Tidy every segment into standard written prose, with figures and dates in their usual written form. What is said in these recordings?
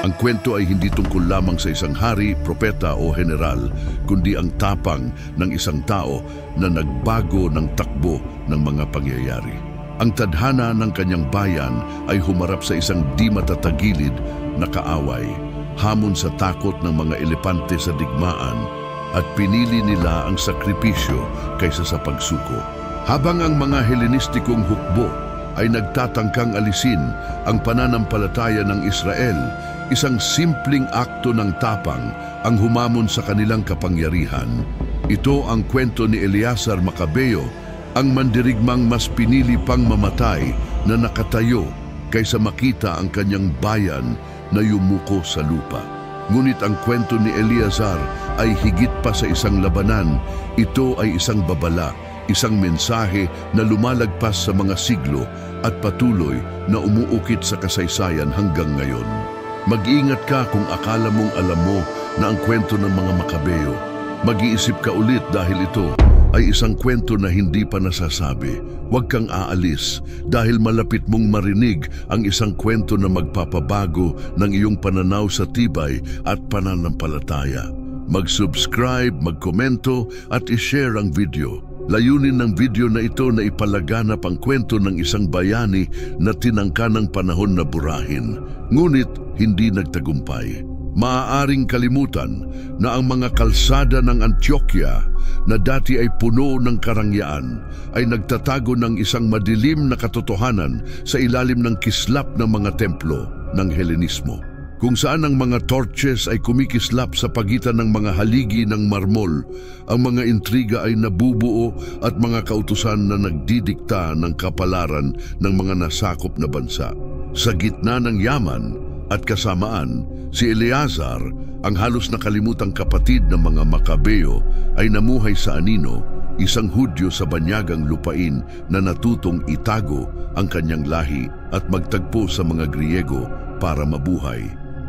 Ang kwento ay hindi tungkol lamang sa isang hari, propeta o general, kundi ang tapang ng isang tao na nagbago ng takbo ng mga pangyayari. Ang tadhana ng kanyang bayan ay humarap sa isang di matatagilid na kaaway, hamon sa takot ng mga elepante sa digmaan, at pinili nila ang sakripisyo kaysa sa pagsuko. Habang ang mga Helenistikong hukbo ay nagtatangkang alisin ang pananampalataya ng Israel, isang simpleng akto ng tapang ang humamon sa kanilang kapangyarihan. Ito ang kwento ni Eleazar Macabeo, ang mandirigmang mas pinili pang mamatay na nakatayo kaysa makita ang kanyang bayan na yumuko sa lupa. Ngunit ang kwento ni Eleazar ay higit pa sa isang labanan. Ito ay isang babala, isang mensahe na lumalagpas sa mga siglo at patuloy na umuukit sa kasaysayan hanggang ngayon. Mag-iingat ka kung akala mong alam mo na ang kwento ng mga Macabeo. Mag-iisip ka ulit dahil ito ay isang kwento na hindi pa nasasabi. Huwag kang aalis dahil malapit mong marinig ang isang kwento na magpapabago ng iyong pananaw sa tibay at pananampalataya. Mag-subscribe, mag-komento at i-share ang video. Layunin ng video na ito na ipalaganap ang kwento ng isang bayani na tinangka ng panahon na burahin, ngunit hindi nagtagumpay. Maaaring kalimutan na ang mga kalsada ng Antioquia na dati ay puno ng karangyaan ay nagtatago ng isang madilim na katotohanan sa ilalim ng kislap ng mga templo ng Helenismo, kung saan ang mga torches ay kumikislap sa pagitan ng mga haligi ng marmol. Ang mga intriga ay nabubuo at mga kautusan na nagdidikta ng kapalaran ng mga nasakop na bansa. Sa gitna ng yaman at kasamaan, si Eleazar, ang halos nakalimutang kapatid ng mga Macabeo, ay namuhay sa anino, isang Hudyo sa banyagang lupain na natutong itago ang kanyang lahi at magtagpo sa mga Griego para mabuhay.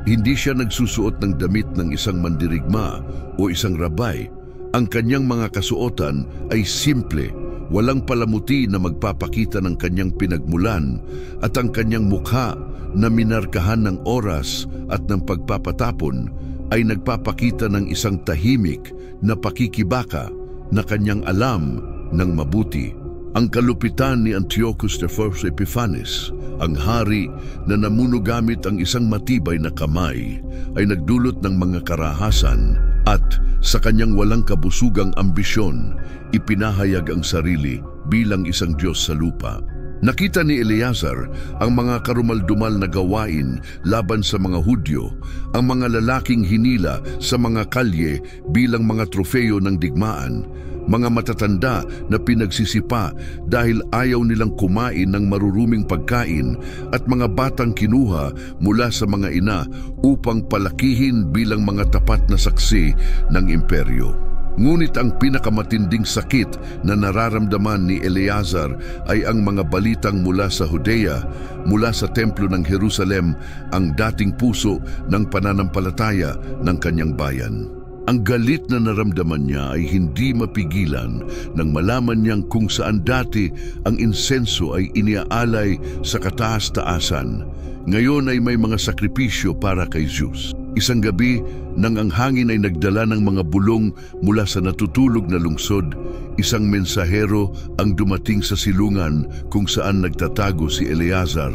Hindi siya nagsusuot ng damit ng isang mandirigma o isang rabay. Ang kanyang mga kasuotan ay simple, walang palamuti na magpapakita ng kanyang pinagmulan, at ang kanyang mukha na minarkahan ng oras at ng pagpapatapon ay nagpapakita ng isang tahimik na pakikibaka na kanyang alam ng mabuti. Ang kalupitan ni Antiochus I Epiphanes, ang hari na namuno gamit ang isang matibay na kamay, ay nagdulot ng mga karahasan, at sa kanyang walang kabusugang ambisyon, ipinahayag ang sarili bilang isang Diyos sa lupa. Nakita ni Eleazar ang mga karumaldumal na gawain laban sa mga Hudyo, ang mga lalaking hinila sa mga kalye bilang mga trofeo ng digmaan, mga matatanda na pinagsisipa dahil ayaw nilang kumain ng maruruming pagkain, at mga batang kinuha mula sa mga ina upang palakihin bilang mga tapat na saksi ng imperyo. Ngunit ang pinakamatinding sakit na nararamdaman ni Eleazar ay ang mga balitang mula sa Judea, mula sa templo ng Jerusalem, ang dating puso ng pananampalataya ng kanyang bayan. Ang galit na naramdaman niya ay hindi mapigilan nang malaman niyang kung saan dati ang insenso ay iniaalay sa kataas-taasan. Ngayon ay may mga sakripisyo para kay Zeus. Isang gabi, nang ang hangin ay nagdala ng mga bulong mula sa natutulog na lungsod, isang mensahero ang dumating sa silungan kung saan nagtatago si Eleazar,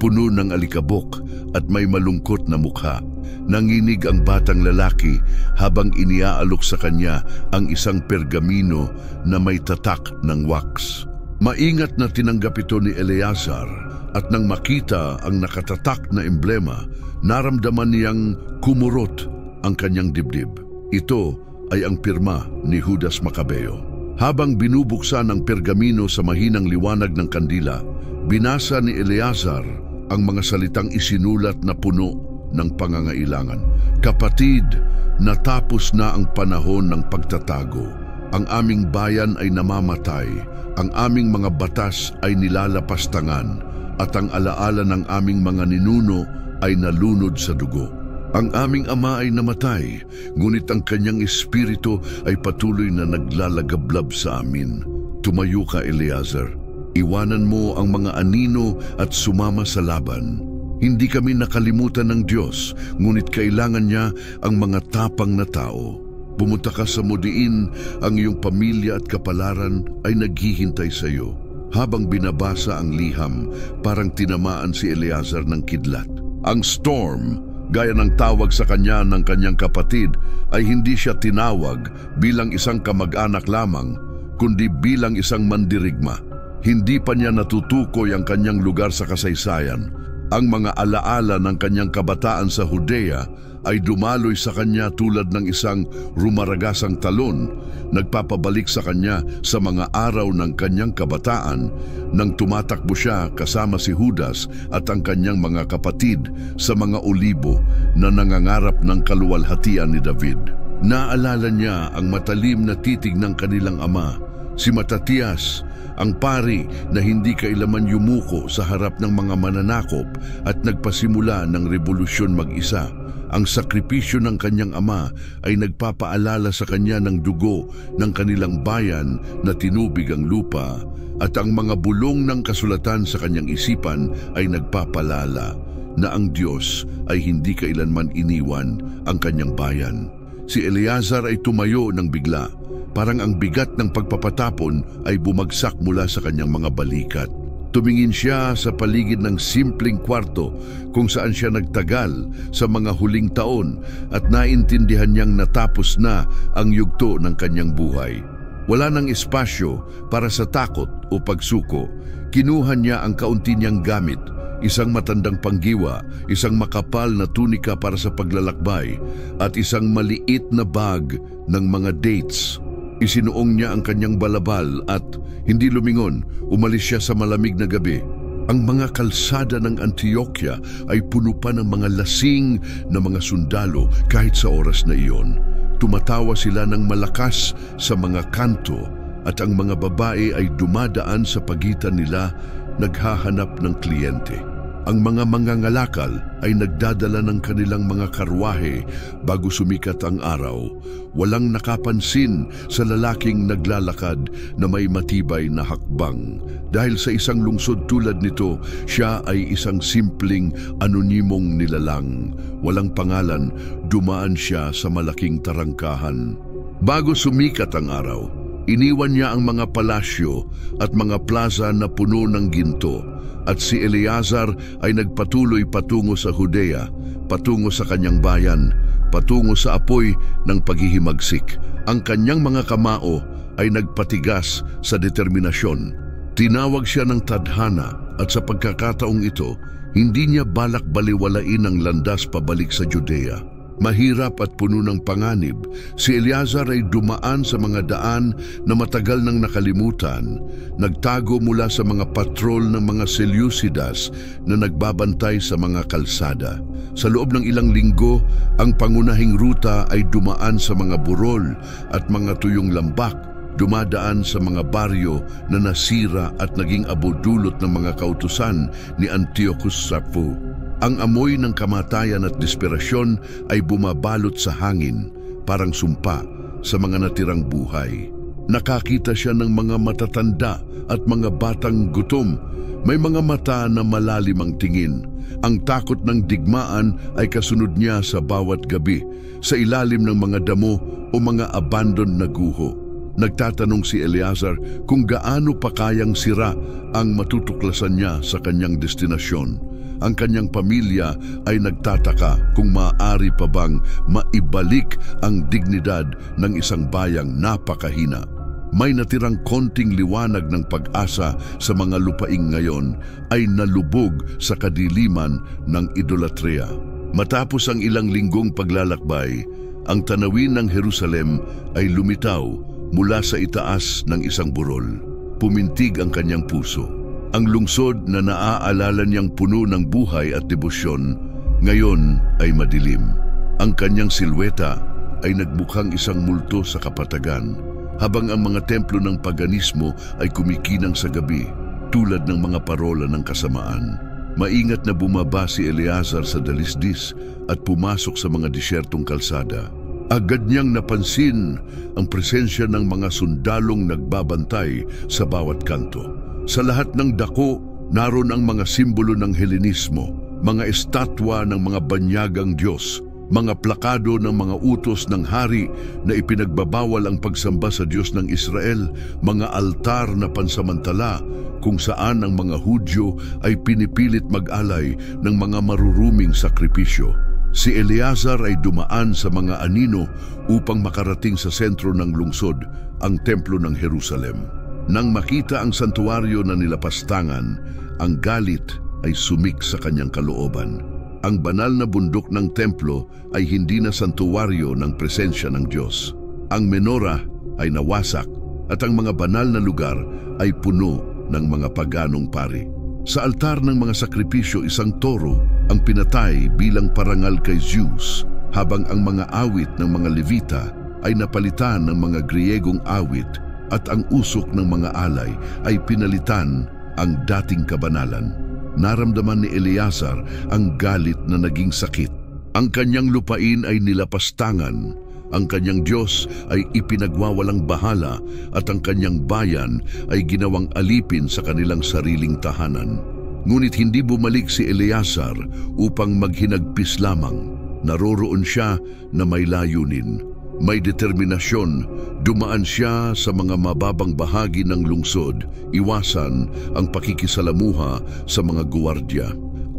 puno ng alikabok at may malungkot na mukha. Nanginig ang batang lalaki habang iniaalok sa kanya ang isang pergamino na may tatak ng wax. Maingat na tinanggap ito ni Eleazar, at nang makita ang nakatatak na emblema, naramdaman niyang kumurot ang kanyang dibdib. Ito ay ang pirma ni Judas Macabeo. Habang binubuksan ang pergamino sa mahinang liwanag ng kandila, binasa ni Eleazar ang mga salitang isinulat na puno ng pangangailangan. Kapatid, natapos na ang panahon ng pagtatago. Ang aming bayan ay namamatay, ang aming mga batas ay nilalapastangan, at ang alaala ng aming mga ninuno ay nalunod sa dugo. Ang aming ama ay namatay, ngunit ang kanyang espiritu ay patuloy na naglalagablab sa amin. Tumayo ka, Eleazar. Iwanan mo ang mga anino at sumama sa laban. Hindi kami nakalimutan ng Diyos, ngunit kailangan niya ang mga tapang na tao. Pumunta ka sa Modiin, ang iyong pamilya at kapalaran ay naghihintay sa iyo. Habang binabasa ang liham, parang tinamaan si Eleazar ng kidlat. Ang storm, gaya ng tawag sa kanya ng kanyang kapatid, ay hindi siya tinawag bilang isang kamag-anak lamang, kundi bilang isang mandirigma. Hindi pa niya natutukoy ang kanyang lugar sa kasaysayan. Ang mga alaala ng kanyang kabataan sa Judea ay dumaloy sa kanya tulad ng isang rumaragasang talon, nagpapabalik sa kanya sa mga araw ng kanyang kabataan nang tumatakbo siya kasama si Judas at ang kanyang mga kapatid sa mga olibo na nangangarap ng kaluwalhatian ni David. Naalala niya ang matalim na titig ng kanilang ama, si Matatias, ang pari na hindi kailaman yumuko sa harap ng mga mananakop at nagpasimula ng revolusyon mag-isa. Ang sakripisyo ng kanyang ama ay nagpapaalala sa kanya ng dugo ng kanilang bayan na tinubig ang lupa, at ang mga bulong ng kasulatan sa kanyang isipan ay nagpapalala na ang Diyos ay hindi kailanman iniwan ang kanyang bayan. Si Eleazar ay tumayo ng bigla, parang ang bigat ng pagpapatapon ay bumagsak mula sa kanyang mga balikat. Tumingin siya sa paligid ng simpleng kwarto kung saan siya nagtagal sa mga huling taon at naintindihan niyang natapos na ang yugto ng kanyang buhay. Wala nang espasyo para sa takot o pagsuko. Kinuha niya ang kaunti niyang gamit, isang matandang panggiwa, isang makapal na tunika para sa paglalakbay, at isang maliit na bag ng mga dates. Isinuong niya ang kanyang balabal at, hindi lumingon, umalis siya sa malamig na gabi. Ang mga kalsada ng Antioquia ay puno pa ng mga lasing na mga sundalo kahit sa oras na iyon. Tumatawa sila ng malakas sa mga kanto at ang mga babae ay dumadaan sa pagitan nila naghahanap ng kliyente. Ang mga mangangalakal ay nagdadala ng kanilang mga karwahe bago sumikat ang araw. Walang nakapansin sa lalaking naglalakad na may matibay na hakbang. Dahil sa isang lungsod tulad nito, siya ay isang simpleng anonimong nilalang. Walang pangalan, dumaan siya sa malaking tarangkahan. Bago sumikat ang araw, iniwan niya ang mga palasyo at mga plaza na puno ng ginto, at si Eleazar ay nagpatuloy patungo sa Judea, patungo sa kanyang bayan, patungo sa apoy ng paghihimagsik. Ang kanyang mga kamao ay nagpatigas sa determinasyon. Tinawag siya ng tadhana at sa pagkakataong ito, hindi niya balak baliwalain ang landas pabalik sa Judea. Mahirap at puno ng panganib, si Eleazar ay dumaan sa mga daan na matagal nang nakalimutan, nagtago mula sa mga patrol ng mga Seleucidas na nagbabantay sa mga kalsada. Sa loob ng ilang linggo, ang pangunahing ruta ay dumaan sa mga burol at mga tuyong lambak, dumadaan sa mga baryo na nasira at naging abodulot ng mga kautusan ni Antiochus Epiphanes. Ang amoy ng kamatayan at desperasyon ay bumabalot sa hangin, parang sumpa sa mga natirang buhay. Nakakita siya ng mga matatanda at mga batang gutom. May mga mata na malalim ang tingin. Ang takot ng digmaan ay kasunod niya sa bawat gabi, sa ilalim ng mga damo o mga abandon na guho. Nagtatanong si Eleazar kung gaano pa kayang sira ang matutuklasan niya sa kanyang destinasyon. Ang kanyang pamilya ay nagtataka kung maaari pa bang maibalik ang dignidad ng isang bayang napakahina. May natirang konting liwanag ng pag-asa sa mga lupaing ngayon ay nalubog sa kadiliman ng idolatria. Matapos ang ilang linggong paglalakbay, ang tanawin ng Jerusalem ay lumitaw mula sa itaas ng isang burol. Pumintig ang kanyang puso. Ang lungsod na naaalala niyang puno ng buhay at debosyon, ngayon ay madilim. Ang kanyang silweta ay nagmukhang isang multo sa kapatagan, habang ang mga templo ng paganismo ay kumikinang sa gabi, tulad ng mga parola ng kasamaan. Maingat na bumaba si Eleazar sa dalisdis at pumasok sa mga disyertong kalsada. Agad niyang napansin ang presensya ng mga sundalong nagbabantay sa bawat kanto. Sa lahat ng dako, naroon ang mga simbolo ng Helenismo, mga estatwa ng mga banyagang Diyos, mga plakado ng mga utos ng hari na ipinagbabawal ang pagsamba sa Diyos ng Israel, mga altar na pansamantala kung saan ang mga Hudyo ay pinipilit mag-alay ng mga maruruming sakripisyo. Si Eleazar ay dumaan sa mga anino upang makarating sa sentro ng lungsod, ang templo ng Jerusalem. Nang makita ang santuaryo na nilapastangan, ang galit ay sumik sa kanyang kalooban. Ang banal na bundok ng templo ay hindi na santuaryo ng presensya ng Diyos. Ang menora ay nawasak at ang mga banal na lugar ay puno ng mga paganong pari. Sa altar ng mga sakripisyo, isang toro ang pinatay bilang parangal kay Zeus, habang ang mga awit ng mga Levita ay napalitan ng mga Griegong awit at ang usok ng mga alay ay pinalitan ang dating kabanalan. Naramdaman ni Eleazar ang galit na naging sakit. Ang kanyang lupain ay nilapastangan, ang kanyang Diyos ay ipinagwawalang bahala at ang kanyang bayan ay ginawang alipin sa kanilang sariling tahanan. Ngunit hindi bumalik si Eleazar upang maghinagpis lamang. Naroroon siya na may layunin, may determinasyon. Dumaan siya sa mga mababang bahagi ng lungsod, iwasan ang pakikisalamuha sa mga guwardiya.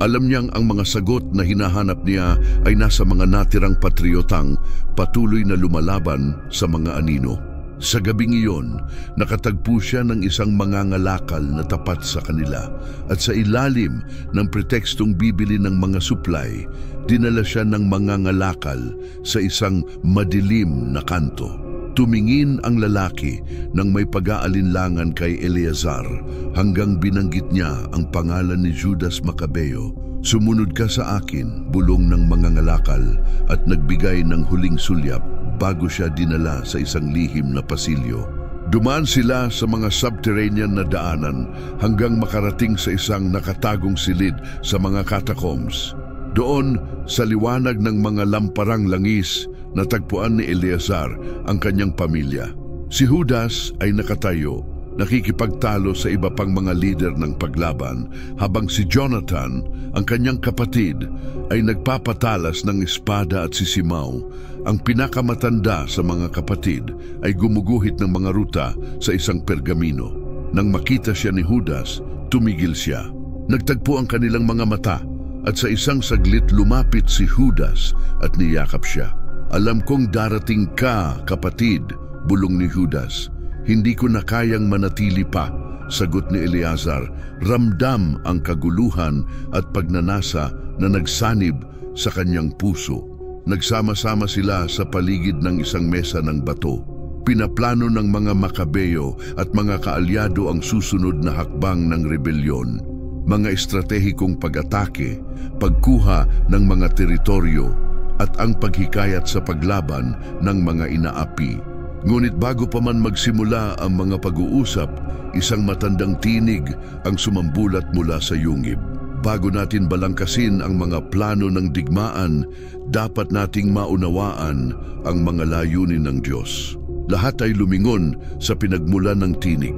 Alam niyang ang mga sagot na hinahanap niya ay nasa mga natirang patriotang patuloy na lumalaban sa mga anino. Sa gabing iyon, nakatagpo siya ng isang mangangalakal na tapat sa kanila at sa ilalim ng pretekstong bibili ng mga supply, dinala siya ng mangangalakal sa isang madilim na kanto. Tumingin ang lalaki nang may pag-aalinlangan kay Eleazar hanggang binanggit niya ang pangalan ni Judas Macabeo. Sumunod ka sa akin, bulong ng mangangalakal, at nagbigay ng huling sulyap bago siya dinala sa isang lihim na pasilyo. Dumaan sila sa mga subterranean na daanan hanggang makarating sa isang nakatagong silid sa mga catacombs. Doon, sa liwanag ng mga lamparang langis, natagpuan ni Eleazar ang kanyang pamilya. Si Judas ay nakatayo, nakikipagtalo sa iba pang mga lider ng paglaban, habang si Jonathan, ang kanyang kapatid, ay nagpapatalas ng espada at sisimaw. Ang pinakamatanda sa mga kapatid ay gumuguhit ng mga ruta sa isang pergamino. Nang makita siya ni Judas, tumigil siya. Nagtagpo ang kanilang mga mata at sa isang saglit lumapit si Judas at niyakap siya. Alam kong darating ka, kapatid, bulong ni Judas. Hindi ko na kayang manatili pa, sagot ni Eleazar. Ramdam ang kaguluhan at pagnanasa na nagsanib sa kanyang puso. Nagsama-sama sila sa paligid ng isang mesa ng bato. Pinaplano ng mga Macabeo at mga kaalyado ang susunod na hakbang ng rebelyon. Mga estratehikong pag-atake, pagkuha ng mga teritoryo, at ang paghikayat sa paglaban ng mga inaapi. Ngunit bago pa man magsimula ang mga pag-uusap, isang matandang tinig ang sumambulat mula sa yungib. Bago natin balangkasin ang mga plano ng digmaan, dapat nating maunawaan ang mga layunin ng Diyos. Lahat ay lumingon sa pinagmulan ng tinig.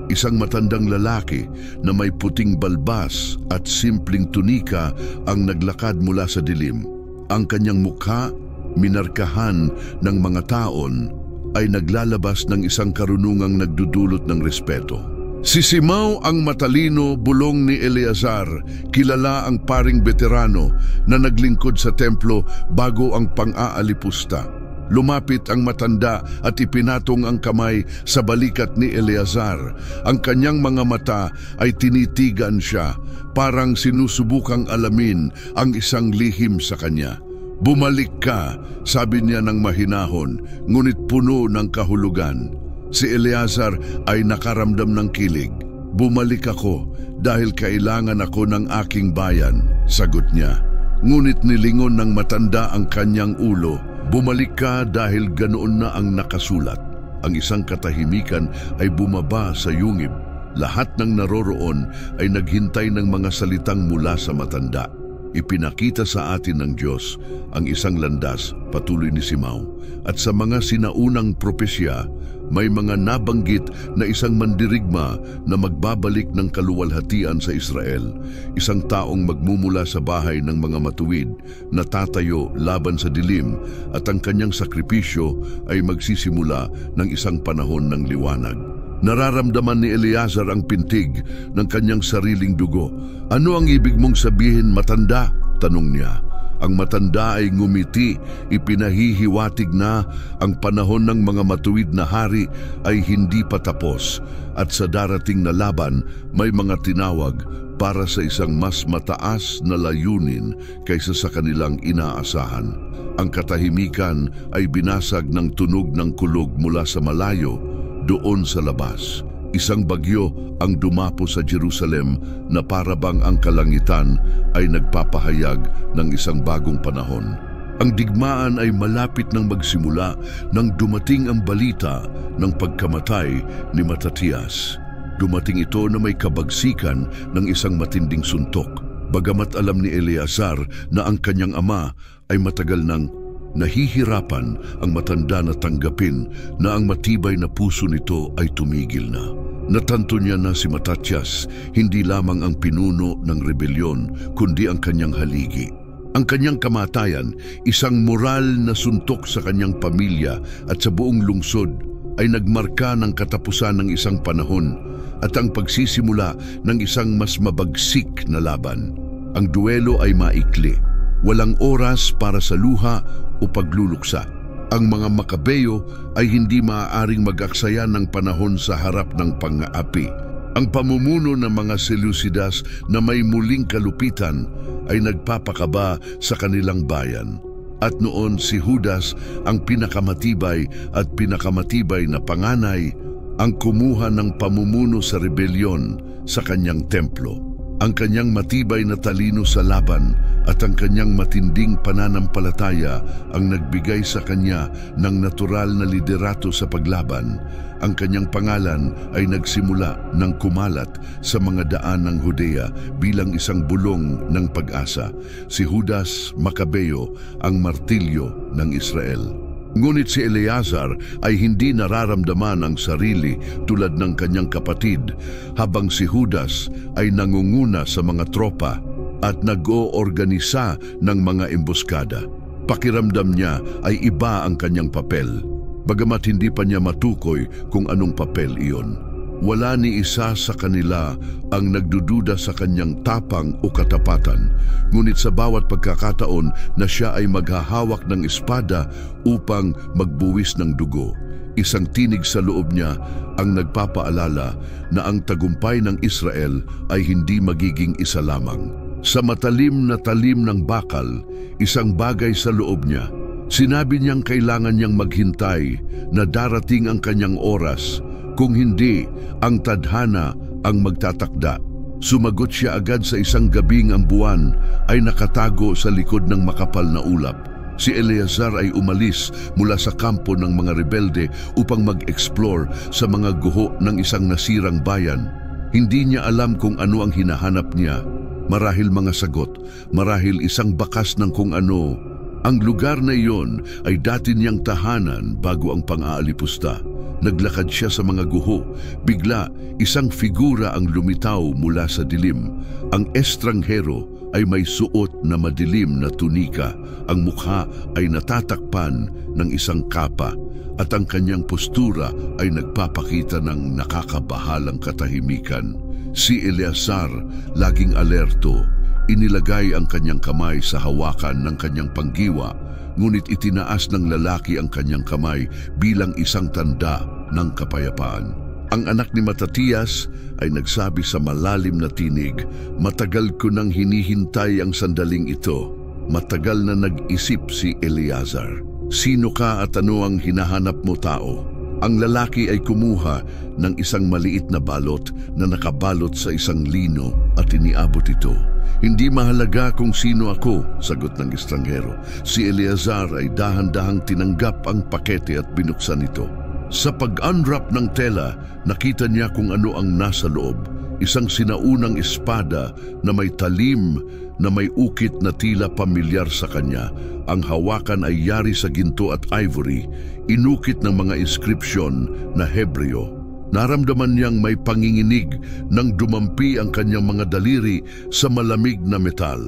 Isang matandang lalaki na may puting balbas at simpleng tunika ang naglakad mula sa dilim. Ang kanyang mukha, minarkahan ng mga taon, ay naglalabas ng isang karunungang nagdudulot ng respeto. Sisimaw ang matalino, bulong ni Eleazar, kilala ang paring veterano na naglingkod sa templo bago ang pang-aalipusta. Lumapit ang matanda at ipinatong ang kamay sa balikat ni Eleazar. Ang kanyang mga mata ay tinitigan siya, parang sinusubukang alamin ang isang lihim sa kanya. Bumalik ka, sabi niya ng mahinahon, ngunit puno ng kahulugan. Si Eleazar ay nakaramdam ng kilig. Bumalik ako dahil kailangan ako ng aking bayan, sagot niya. Ngunit nilingon ng matanda ang kanyang ulo. Bumalik ka dahil ganoon na ang nakasulat. Ang isang katahimikan ay bumaba sa yungib. Lahat ng naroroon ay naghintay ng mga salitang mula sa matanda. ipinakita sa atin ng Diyos ang isang landas, patuloy ni Simao. At sa mga sinaunang propesya, may mga nabanggit na isang mandirigma na magbabalik ng kaluwalhatian sa Israel, isang taong magmumula sa bahay ng mga matuwid na tatayo laban sa dilim, at ang kanyang sakripisyo ay magsisimula ng isang panahon ng liwanag. Nararamdaman ni Eleazar ang pintig ng kanyang sariling dugo. "Ano ang ibig mong sabihin, matanda?" tanong niya. Ang matanda ay ngumiti, ipinahihiwatig na ang panahon ng mga matuwid na hari ay hindi pa tapos, at sa darating na laban may mga tinawag para sa isang mas mataas na layunin kaysa sa kanilang inaasahan. Ang katahimikan ay binasag ng tunog ng kulog mula sa malayo doon sa labas. Isang bagyo ang dumapo sa Jerusalem na parabang ang kalangitan ay nagpapahayag ng isang bagong panahon. Ang digmaan ay malapit nang magsimula nang dumating ang balita ng pagkamatay ni Matatias. Dumating ito na may kabagsikan ng isang matinding suntok. Bagamat alam ni Eleazar na ang kanyang ama ay matagal nang nahihirapan, ang matanda na tanggapin na ang matibay na puso nito ay tumigil na. Natanto niya na si Matatias hindi lamang ang pinuno ng rebelyon, kundi ang kanyang haligi. Ang kanyang kamatayan, isang moral na suntok sa kanyang pamilya at sa buong lungsod, ay nagmarka ng katapusan ng isang panahon at ang pagsisimula ng isang mas mabagsik na laban. Ang duelo ay maikli, walang oras para sa luha o pagluluksa. Ang mga Makabeyo ay hindi maaaring mag-aksaya ng panahon sa harap ng pang-aapi. Ang pamumuno ng mga Seleucidas na may muling kalupitan ay nagpapakaba sa kanilang bayan. At noon si Judas, ang pinakamatibay at pinakamatibay na panganay, ang kumuha ng pamumuno sa rebelyon sa kanyang templo. Ang kanyang matibay na talino sa laban at ang kanyang matinding pananampalataya ang nagbigay sa kanya ng natural na liderato sa paglaban. Ang kanyang pangalan ay nagsimula ng kumalat sa mga daan ng Judea bilang isang bulong ng pag-asa. Si Judas Macabeo, ang martilyo ng Israel. Ngunit si Eleazar ay hindi nararamdaman ang sarili tulad ng kanyang kapatid, habang si Judas ay nangunguna sa mga tropa at nag-oorganisa ng mga emboscada. Pakiramdam niya ay iba ang kanyang papel, bagamat hindi pa niya matukoy kung anong papel iyon. Wala ni isa sa kanila ang nagdududa sa kanyang tapang o katapatan, ngunit sa bawat pagkakataon na siya ay maghahawak ng espada upang magbuwis ng dugo, isang tinig sa loob niya ang nagpapaalala na ang tagumpay ng Israel ay hindi magiging isa lamang. Sa matalim na talim ng bakal, isang bagay sa loob niya, sinabi niyang kailangan niyang maghintay na darating ang kanyang oras. Kung hindi, ang tadhana ang magtatakda. Sumagot siya agad sa isang gabing ang buwan ay nakatago sa likod ng makapal na ulap. Si Eleazar ay umalis mula sa kampo ng mga rebelde upang mag-explore sa mga guho ng isang nasirang bayan. Hindi niya alam kung ano ang hinahanap niya. Marahil mga sagot, marahil isang bakas ng kung ano. Ang lugar na iyon ay dati niyang tahanan bago ang pang-aalipusta. Naglakad siya sa mga guho. Bigla, isang figura ang lumitaw mula sa dilim. Ang estranghero ay may suot na madilim na tunika. Ang mukha ay natatakpan ng isang kapa at ang kanyang postura ay nagpapakita ng nakakabahalang katahimikan. Si Eleazar, laging alerto, inilagay ang kanyang kamay sa hawakan ng kanyang panggiwa, ngunit itinaas ng lalaki ang kanyang kamay bilang isang tanda ng kapayapaan. Ang anak ni Matatias ay nagsabi sa malalim na tinig, "Matagal ko nang hinihintay ang sandaling ito." Matagal na nag-isip si Eleazar. "Sino ka at ano ang hinahanap mo, tao?" Ang lalaki ay kumuha ng isang maliit na balot na nakabalot sa isang lino at iniabot ito. "Hindi mahalaga kung sino ako," sagot ng estranghero. Si Eleazar ay dahan-dahang tinanggap ang pakete at binuksan ito. Sa pag-unwrap ng tela, nakita niya kung ano ang nasa loob. Isang sinaunang espada na may talim na may ukit na tila pamilyar sa kanya. Ang hawakan ay yari sa ginto at ivory, inukit ng mga inscription na Hebreo. Naramdaman niyang may panginginig nang dumampi ang kanyang mga daliri sa malamig na metal.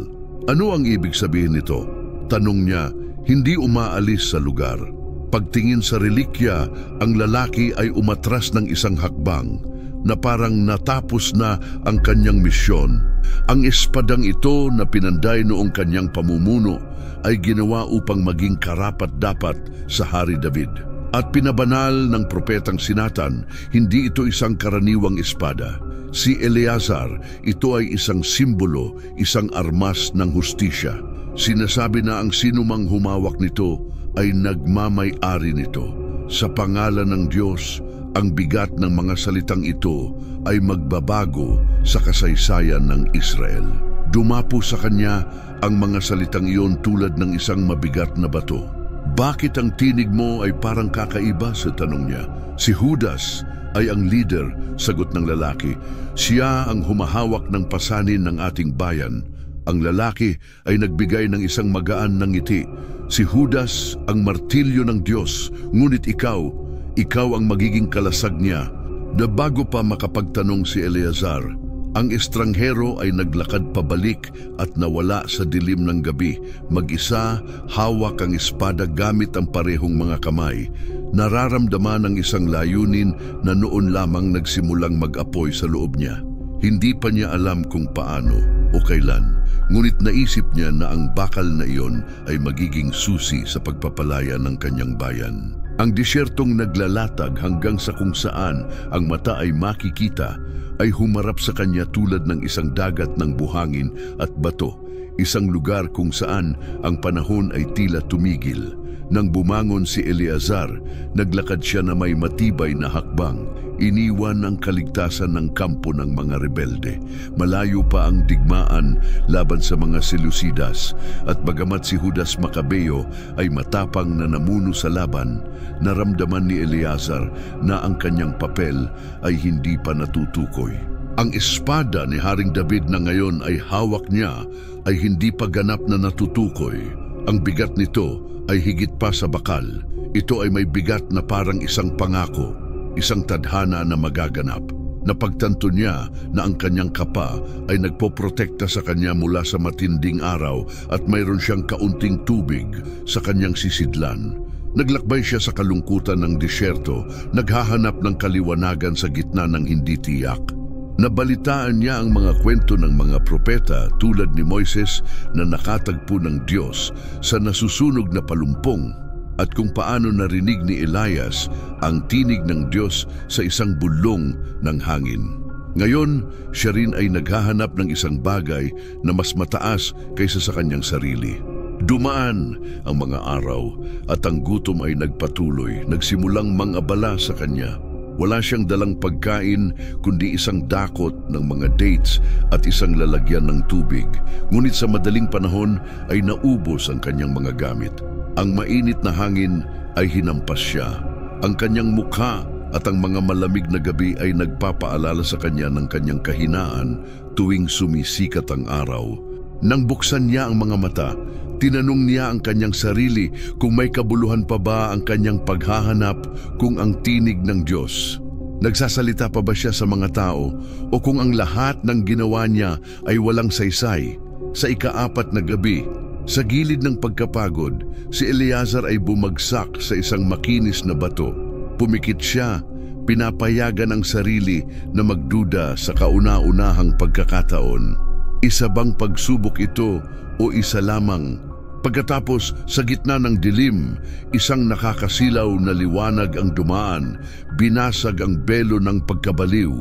Ano ang ibig sabihin nito? Tanong niya, hindi umaalis sa lugar. Pagtingin sa relikya, ang lalaki ay umatras ng isang hakbang na parang natapos na ang kanyang misyon. Ang espadang ito na pinanday noong kanyang pamumuno ay ginawa upang maging karapat-dapat sa Hari David. At pinabanal ng propetang si Nathan, hindi ito isang karaniwang espada. Si Eleazar, ito ay isang simbolo, isang armas ng hustisya. Sinasabi na ang sinumang humawak nito ay nagmamay-ari nito. Sa pangalan ng Diyos, ang bigat ng mga salitang ito ay magbabago sa kasaysayan ng Israel. Dumapo sa kanya ang mga salitang iyon tulad ng isang mabigat na bato. Bakit ang tinig mo ay parang kakaiba? Sa tanong niya. Si Judas ay ang leader, sagot ng lalaki. Siya ang humahawak ng pasanin ng ating bayan. Ang lalaki ay nagbigay ng isang magaan na ngiti. Si Judas ang martilyo ng Diyos, ngunit ikaw ang magiging kalasag niya. Na bago pa makapagtanong si Eleazar, ang estranghero ay naglakad pabalik at nawala sa dilim ng gabi. Mag-isa, hawak ang espada gamit ang parehong mga kamay. Nararamdaman ang isang layunin na noon lamang nagsimulang mag-apoy sa loob niya. Hindi pa niya alam kung paano o kailan, ngunit naisip niya na ang bakal na iyon ay magiging susi sa pagpapalaya ng kanyang bayan. Ang disyertong naglalatag hanggang sa kung saan ang mata ay makikita ay humarap sa kanya tulad ng isang dagat ng buhangin at bato, isang lugar kung saan ang panahon ay tila tumigil. Nang bumangon si Eleazar, naglakad siya na may matibay na hakbang. Iniwan ang kaligtasan ng kampo ng mga rebelde. Malayo pa ang digmaan laban sa mga Seleucidas, at bagamat si Judas Macabeo ay matapang na namuno sa laban, naramdaman ni Eleazar na ang kanyang papel ay hindi pa natutukoy. Ang espada ni Haring David na ngayon ay hawak niya ay hindi pa ganap na natutukoy. Ang bigat nito ay higit pa sa bakal. Ito ay may bigat na parang isang pangako, isang tadhana na magaganap. Napagtanto niya na ang kanyang kapa ay nagpoprotekta sa kanya mula sa matinding araw at mayroon siyang kaunting tubig sa kanyang sisidlan. Naglakbay siya sa kalungkutan ng disyerto, naghahanap ng kaliwanagan sa gitna ng hindi tiyak. Nabalitaan niya ang mga kwento ng mga propeta tulad ni Moises na nakatagpo ng Diyos sa nasusunog na palumpong, at kung paano narinig ni Elias ang tinig ng Diyos sa isang bulong ng hangin. Ngayon, siya rin ay naghahanap ng isang bagay na mas mataas kaysa sa kanyang sarili. Dumaan ang mga araw at ang gutom ay nagpatuloy, nagsimulang mangabala sa kanya. Wala siyang dalang pagkain kundi isang dakot ng mga dates at isang lalagyan ng tubig. Ngunit sa madaling panahon ay naubos ang kanyang mga gamit. Ang mainit na hangin ay hinampas siya. Ang kanyang mukha at ang mga malamig na gabi ay nagpapaalala sa kanya ng kanyang kahinaan tuwing sumisikat ang araw. Nang buksan niya ang mga mata, tinanong niya ang kanyang sarili kung may kabuluhan pa ba ang kanyang paghahanap kung ang tinig ng Diyos. Nagsasalita pa ba siya sa mga tao o kung ang lahat ng ginawa niya ay walang saysay? Sa ika-4 na gabi, sa gilid ng pagkapagod, si Eleazar ay bumagsak sa isang makinis na bato. Pumikit siya, pinapayagan ang sarili na magduda sa kauna-unahang pagkakataon. Isa bang pagsubok ito o isa lamang? Pagkatapos, sa gitna ng dilim, isang nakakasilaw na liwanag ang dumaan, binasag ang belo ng pagkabaliw.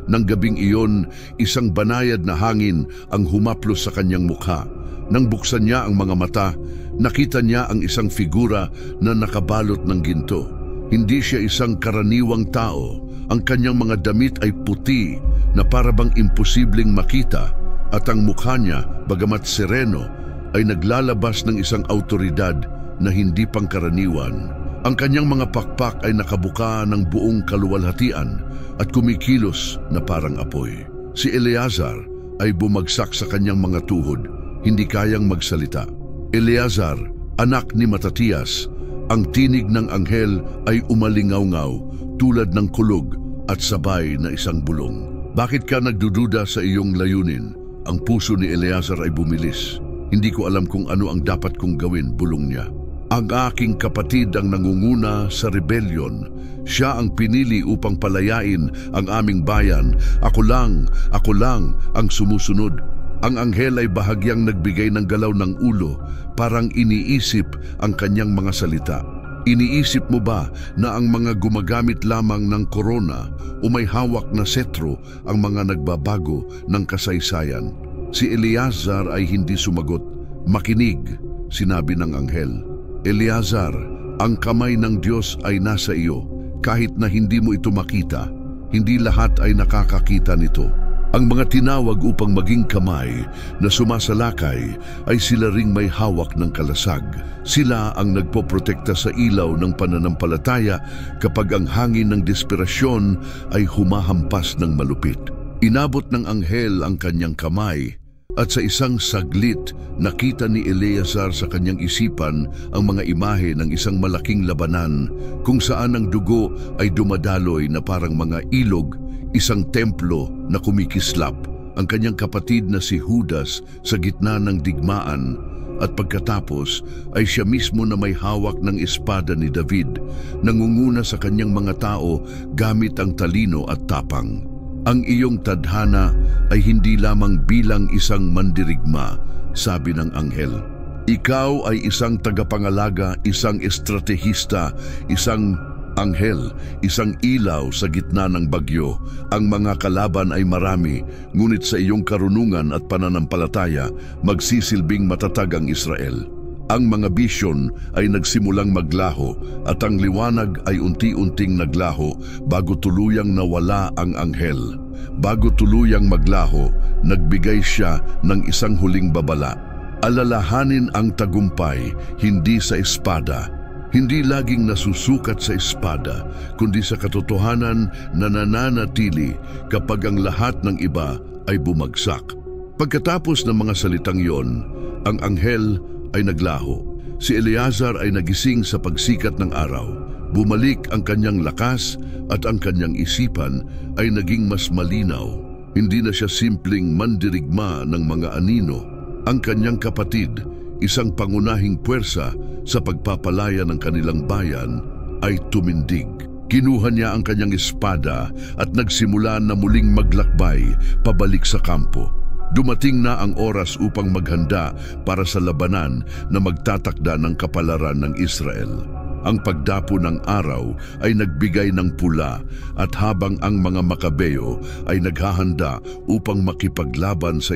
Nang gabing iyon, isang banayad na hangin ang humaplos sa kanyang mukha. Nang buksan niya ang mga mata, nakita niya ang isang figura na nakabalot ng ginto. Hindi siya isang karaniwang tao. Ang kanyang mga damit ay puti na parabang imposibleng makita, at ang mukha niya, bagamat sereno, ay naglalabas ng isang autoridad na hindi pangkaraniwan. Ang kanyang mga pakpak ay nakabuka ng buong kaluwalhatian at kumikilos na parang apoy. Si Eleazar ay bumagsak sa kanyang mga tuhod. hindi kayang magsalita. Eleazar, anak ni Matatias, ang tinig ng anghel ay umalingaw-ngaw tulad ng kulog at sabay na isang bulong. Bakit ka nagdududa sa iyong layunin? Ang puso ni Eleazar ay bumilis. Hindi ko alam kung ano ang dapat kong gawin, bulong niya. Ang aking kapatid ang nangunguna sa rebellion. Siya ang pinili upang palayain ang aming bayan. Ako lang ang sumusunod. Ang anghel ay bahagyang nagbigay ng galaw ng ulo, parang iniisip ang kanyang mga salita. Iniisip mo ba na ang mga gumagamit lamang ng korona o may hawak na setro ang mga nagbabago ng kasaysayan? Si Eleazar ay hindi sumagot. Makinig, sinabi ng anghel. Eleazar, ang kamay ng Diyos ay nasa iyo. Kahit na hindi mo ito makita, hindi lahat ay nakakakita nito. Ang mga tinawag upang maging kamay na sumasalakay ay sila ring may hawak ng kalasag. Sila ang nagpoprotekta sa ilaw ng pananampalataya kapag ang hangin ng desperasyon ay humahampas ng malupit. Inabot ng anghel ang kanyang kamay at sa isang saglit nakita ni Eleazar sa kanyang isipan ang mga imahe ng isang malaking labanan kung saan ang dugo ay dumadaloy na parang mga ilog, isang templo na kumikislap, ang kanyang kapatid na si Judas sa gitna ng digmaan, at pagkatapos ay siya mismo na may hawak ng espada ni David, nangunguna sa kanyang mga tao gamit ang talino at tapang. Ang iyong tadhana ay hindi lamang bilang isang mandirigma, sabi ng anghel. Ikaw ay isang tagapangalaga, isang estratehista, isang anghel, isang ilaw sa gitna ng bagyo. Ang mga kalaban ay marami, ngunit sa iyong karunungan at pananampalataya, magsisilbing matatag ang Israel. Ang mga bisyon ay nagsimulang maglaho at ang liwanag ay unti-unting naglaho bago tuluyang nawala ang anghel. Bago tuluyang maglaho, nagbigay siya ng isang huling babala. Alalahanin ang tagumpay, hindi sa espada. Hindi laging nasusukat sa espada, kundi sa katotohanan na nananatili kapag ang lahat ng iba ay bumagsak. Pagkatapos ng mga salitang yon, ang anghel ay naglaho. Si Eleazar ay nagising sa pagsikat ng araw. Bumalik ang kanyang lakas at ang kanyang isipan ay naging mas malinaw. Hindi na siya simpleng mandirigma ng mga anino. Ang kanyang kapatid, isang pangunahing puwersa sa pagpapalaya ng kanilang bayan, ay tumindig. Kinuha niya ang kanyang espada at nagsimula na muling maglakbay pabalik sa kampo. Dumating na ang oras upang maghanda para sa labanan na magtatakda ng kapalaran ng Israel. Ang pagdapo ng araw ay nagbigay ng pula at habang ang mga Makabeo ay naghahanda upang makipaglaban sa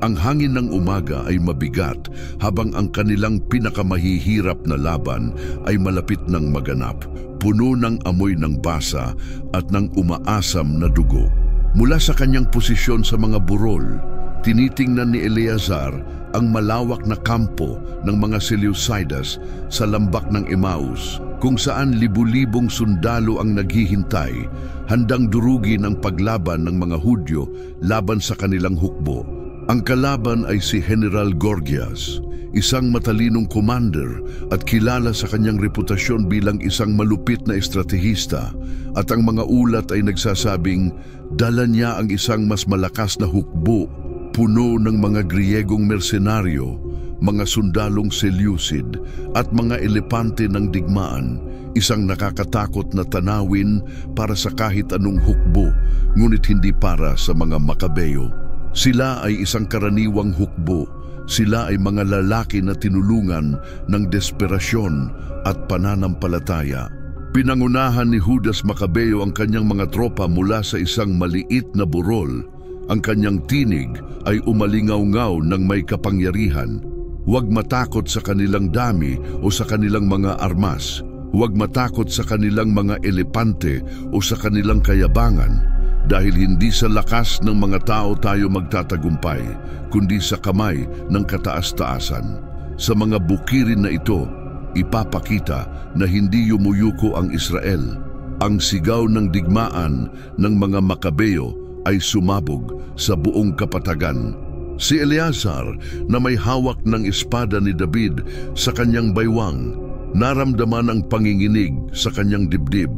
ang hangin ng umaga ay mabigat habang ang kanilang pinakamahihirap na laban ay malapit ng maganap, puno ng amoy ng basa at ng umaasam na dugo. Mula sa kanyang posisyon sa mga burol, tinitingnan ni Eleazar ang malawak na kampo ng mga Seleucidas sa lambak ng Emmaus, kung saan libu-libong sundalo ang naghihintay, handang durugin ang paglaban ng mga Hudyo laban sa kanilang hukbo. Ang kalaban ay si General Gorgias, isang matalinong commander at kilala sa kanyang reputasyon bilang isang malupit na estratehista, at ang mga ulat ay nagsasabing dala niya ang isang mas malakas na hukbo, puno ng mga Griyegong mersenaryo, mga sundalong Seleucid at mga elepante ng digmaan, isang nakakatakot na tanawin para sa kahit anong hukbo, ngunit hindi para sa mga Makabeo. Sila ay isang karaniwang hukbo. Sila ay mga lalaki na tinulungan ng desperasyon at pananampalataya. Pinangunahan ni Judas Makabeo ang kanyang mga tropa mula sa isang maliit na burol. Ang kanyang tinig ay umalingaw-ngaw ng may kapangyarihan. Huwag matakot sa kanilang dami o sa kanilang mga armas. Huwag matakot sa kanilang mga elepante o sa kanilang kayabangan. Dahil hindi sa lakas ng mga tao tayo magtatagumpay, kundi sa kamay ng kataas-taasan. Sa mga bukirin na ito, ipapakita na hindi yumuyuko ang Israel. Ang sigaw ng digmaan ng mga Makabeo ay sumabog sa buong kapatagan. Si Eleazar na may hawak ng espada ni David sa kanyang baywang, naramdaman ang panginginig sa kanyang dibdib.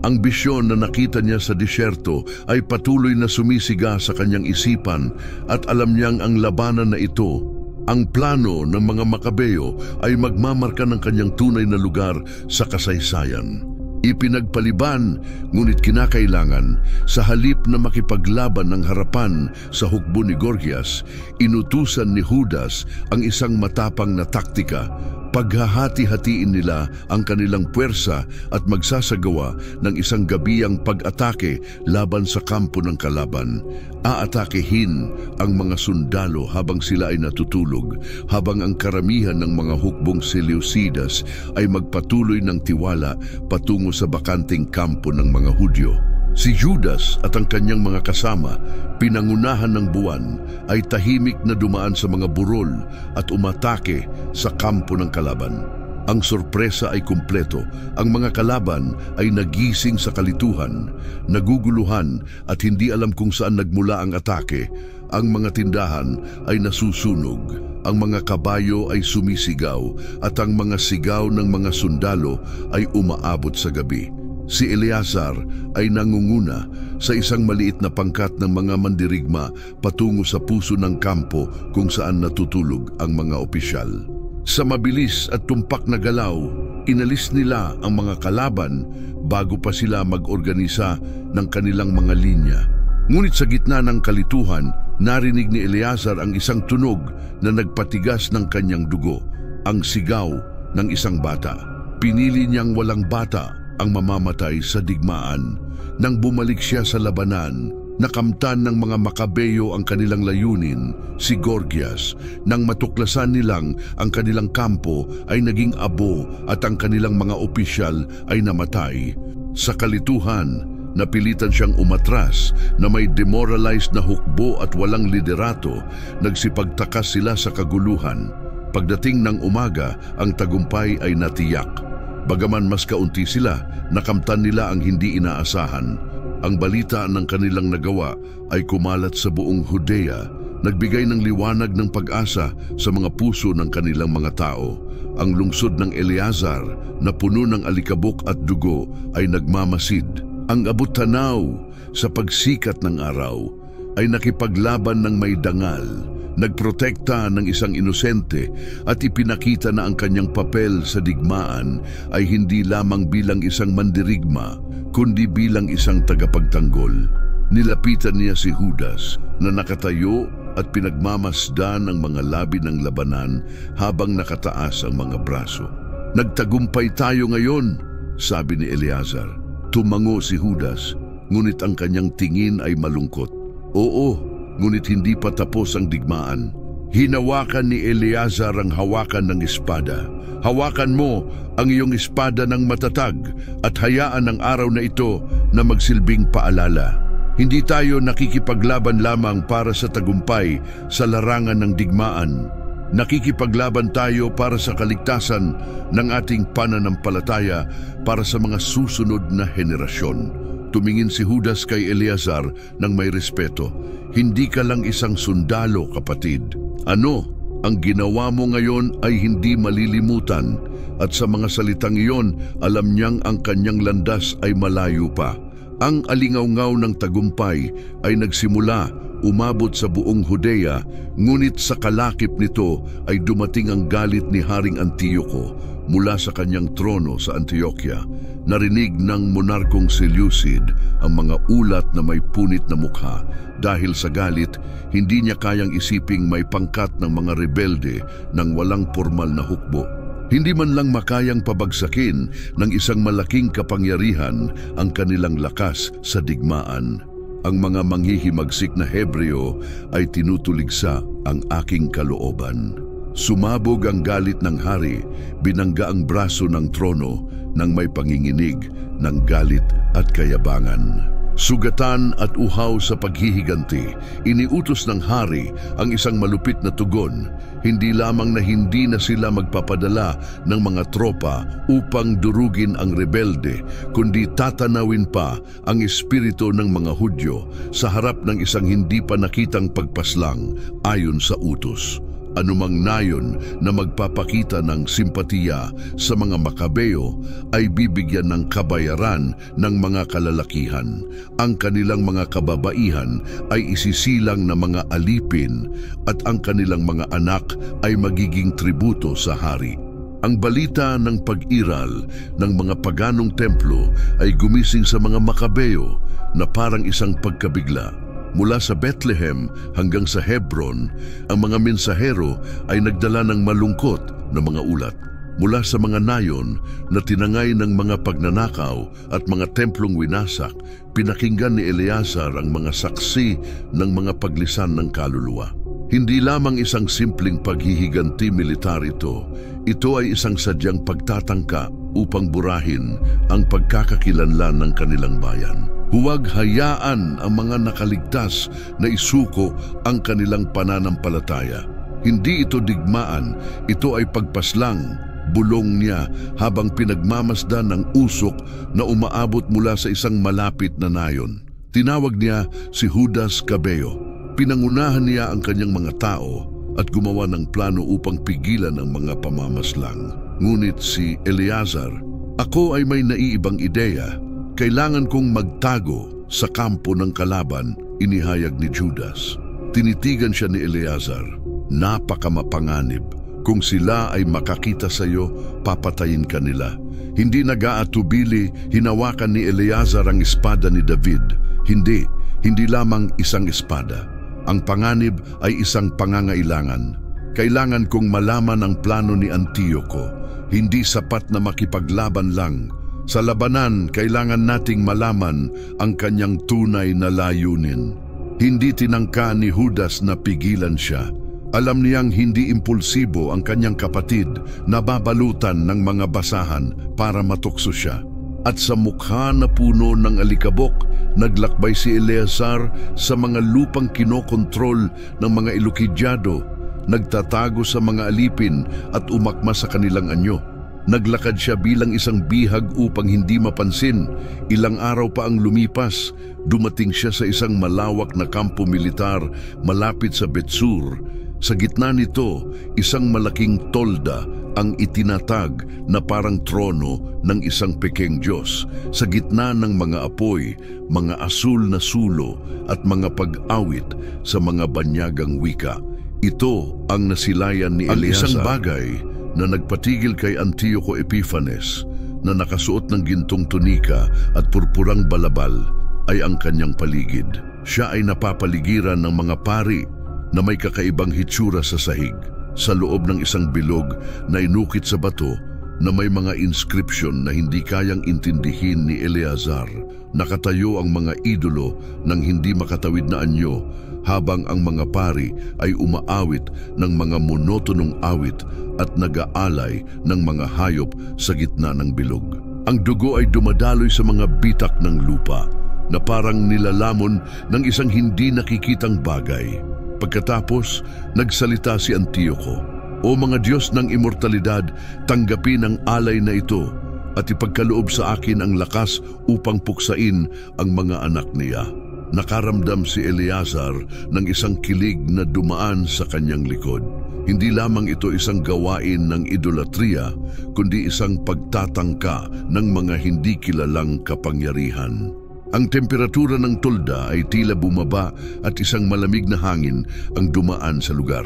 Ang bisyon na nakita niya sa disyerto ay patuloy na sumisiga sa kanyang isipan at alam niyang ang labanan na ito, ang plano ng mga Makabeyo, ay magmamarka ng kanyang tunay na lugar sa kasaysayan. Ipinagpaliban, ngunit kinakailangan, sa halip na makipaglaban ng harapan sa hukbo ni Gorgias, inutusan ni Judas ang isang matapang na taktika. Paghahati-hatiin nila ang kanilang puwersa at magsasagawa ng isang gabiyang pag-atake laban sa kampo ng kalaban. Aatakehin ang mga sundalo habang sila ay natutulog, habang ang karamihan ng mga hukbong Seleucidas ay magpatuloy ng tiwala patungo sa bakanting kampo ng mga Hudyo. Si Judas at ang kanyang mga kasama, pinangunahan ng buwan, ay tahimik na dumaan sa mga burol at umatake sa kampo ng kalaban. Ang sorpresa ay kumpleto. Ang mga kalaban ay nagising sa kalituhan, naguguluhan at hindi alam kung saan nagmula ang atake. Ang mga tindahan ay nasusunog, ang mga kabayo ay sumisigaw at ang mga sigaw ng mga sundalo ay umaabot sa gabi. Si Eleazar ay nangunguna sa isang maliit na pangkat ng mga mandirigma patungo sa puso ng kampo kung saan natutulog ang mga opisyal. Sa mabilis at tumpak na galaw, inalis nila ang mga kalaban bago pa sila mag-organisa ng kanilang mga linya. Ngunit sa gitna ng kalituhan, narinig ni Eleazar ang isang tunog na nagpatigas ng kanyang dugo, ang sigaw ng isang bata. Pinili niyang walang bata ang mamamatay sa digmaan. Nang bumalik siya sa labanan, nakamtan ng mga Makabeyo ang kanilang layunin, si Gorgias. Nang matuklasan nilang ang kanilang kampo ay naging abo at ang kanilang mga opisyal ay namatay. Sa kalituhan, napilitan siyang umatras na may demoralized na hukbo at walang liderato. Nagsipagtakas sila sa kaguluhan. Pagdating ng umaga, ang tagumpay ay natiyak. Bagaman mas kaunti sila, nakamtan nila ang hindi inaasahan. Ang balita ng kanilang nagawa ay kumalat sa buong Judea, nagbigay ng liwanag ng pag-asa sa mga puso ng kanilang mga tao. Ang lungsod ng Eleazar na puno ng alikabok at dugo ay nagmamasid. Ang abot-tanaw sa pagsikat ng araw ay nakipaglaban ng may dangal, nagprotekta ng isang inosente at ipinakita na ang kanyang papel sa digmaan ay hindi lamang bilang isang mandirigma, kundi bilang isang tagapagtanggol. Nilapitan niya si Judas na nakatayo at pinagmamasdan ang mga labi ng labanan habang nakataas ang mga braso. "Nagtagumpay tayo ngayon," sabi ni Eleazar. Tumango si Judas, ngunit ang kanyang tingin ay malungkot. "Oo, ngunit hindi pa tapos ang digmaan." Hinawakan ni Eleazar ang hawakan ng espada. "Hawakan mo ang iyong espada ng matatag at hayaan ang araw na ito na magsilbing paalala. Hindi tayo nakikipaglaban lamang para sa tagumpay sa larangan ng digmaan. Nakikipaglaban tayo para sa kaligtasan ng ating pananampalataya para sa mga susunod na henerasyon." Tumingin si Judas kay Eleazar ng may respeto. "Hindi ka lang isang sundalo, kapatid. Ano, ang ginawa mo ngayon ay hindi malilimutan." At sa mga salitang iyon, alam niyang ang kanyang landas ay malayo pa. Ang alingaw-ngaw ng tagumpay ay nagsimula, umabot sa buong Judea, ngunit sa kalakip nito ay dumating ang galit ni Haring Antioco mula sa kanyang trono sa Antioquia. Narinig ng monarkong Seleucid ang mga ulat na may punit na mukha. Dahil sa galit, hindi niya kayang isiping may pangkat ng mga rebelde ng walang formal na hukbo. Hindi man lang makayang pabagsakin ng isang malaking kapangyarihan ang kanilang lakas sa digmaan. Ang mga manghihimagsik na Hebreo ay tinutuligsa ang aking kalooban. Sumabog ang galit ng hari, binangga ang braso ng trono nang may panginginig ng galit at kayabangan. Sugatan at uhaw sa paghihiganti, iniutos ng hari ang isang malupit na tugon. Hindi lamang na hindi na sila magpapadala ng mga tropa upang durugin ang rebelde, kundi tatanawin pa ang espiritu ng mga Hudyo sa harap ng isang hindi pa nakitang pagpaslang ayon sa utos. Anumang nayon na magpapakita ng simpatiya sa mga Makabeo ay bibigyan ng kabayaran ng mga kalalakihan. Ang kanilang mga kababaihan ay isisilang na mga alipin at ang kanilang mga anak ay magiging tributo sa hari. Ang balita ng pag-iral ng mga paganong templo ay gumising sa mga Makabeo na parang isang pagkabigla. Mula sa Bethlehem hanggang sa Hebron, ang mga mensahero ay nagdala ng malungkot na mga ulat. Mula sa mga nayon na tinangay ng mga pagnanakaw at mga templong winasak, pinakinggan ni Eleazar ang mga saksi ng mga paglisan ng kaluluwa. Hindi lamang isang simpleng paghihiganti militar ito ay isang sadyang pagtatangka upang burahin ang pagkakakilanlan ng kanilang bayan. Huwag hayaan ang mga nakaligtas na isuko ang kanilang pananampalataya. Hindi ito digmaan, ito ay pagpaslang, bulong niya habang pinagmamasdan ng usok na umaabot mula sa isang malapit na nayon. Tinawag niya si Judas Cabeo. Pinangunahan niya ang kanyang mga tao at gumawa ng plano upang pigilan ang mga pamamaslang. Ngunit si Eleazar, "Ako ay may naiibang ideya. Kailangan kong magtago sa kampo ng kalaban," inihayag ni Judas. Tinitigan siya ni Eleazar. "Napakamapanganib. Kung sila ay makakita sa iyo, papatayin ka nila." Hindi nag-aatubili, hinawakan ni Eleazar ang espada ni David. Hindi lamang isang espada. Ang panganib ay isang pangangailangan. Kailangan kong malaman ang plano ni Antioco. Hindi sapat na makipaglaban lang. Sa labanan, kailangan nating malaman ang kanyang tunay na layunin. Hindi tinangka ni Judas na pigilan siya. Alam niyang hindi impulsibo ang kanyang kapatid na babalutan ng mga basahan para matukso siya. At sa mukha na puno ng alikabok, naglakbay si Eleazar sa mga lupang kinokontrol ng mga Elukidyado, nagtatago sa mga alipin at umakma sa kanilang anyo. Naglakad siya bilang isang bihag upang hindi mapansin. Ilang araw pa ang lumipas, dumating siya sa isang malawak na kampo militar malapit sa Betsur. Sa gitna nito, isang malaking tolda ang itinatag na parang trono ng isang pekeng Diyos. Sa gitna ng mga apoy, mga asul na sulo at mga pag-awit sa mga banyagang wika. Ito ang nasilayan ni Eleazar. Ang isang bagay na nagpatigil kay Antioco Epiphanes na nakasuot ng gintong tunika at purpurang balabal ay ang kanyang paligid. Siya ay napapaligiran ng mga pari na may kakaibang hitsura sa sahig. Sa loob ng isang bilog na inukit sa bato na may mga inscription na hindi kayang intindihin ni Eleazar, nakatayo ang mga idolo ng hindi makatawid na anyo habang ang mga pari ay umaawit ng mga monotonong awit at nag-aalay ng mga hayop sa gitna ng bilog. Ang dugo ay dumadaloy sa mga bitak ng lupa na parang nilalamon ng isang hindi nakikitang bagay. Pagkatapos, nagsalita si Antioco, "O mga Diyos ng immortalidad, tanggapin ang alay na ito at ipagkaloob sa akin ang lakas upang puksain ang mga anak niya." Nakaramdam si Eleazar ng isang kilig na dumaan sa kanyang likod. Hindi lamang ito isang gawain ng idolatria, kundi isang pagtatangka ng mga hindi kilalang kapangyarihan. Ang temperatura ng tolda ay tila bumaba at isang malamig na hangin ang dumaan sa lugar.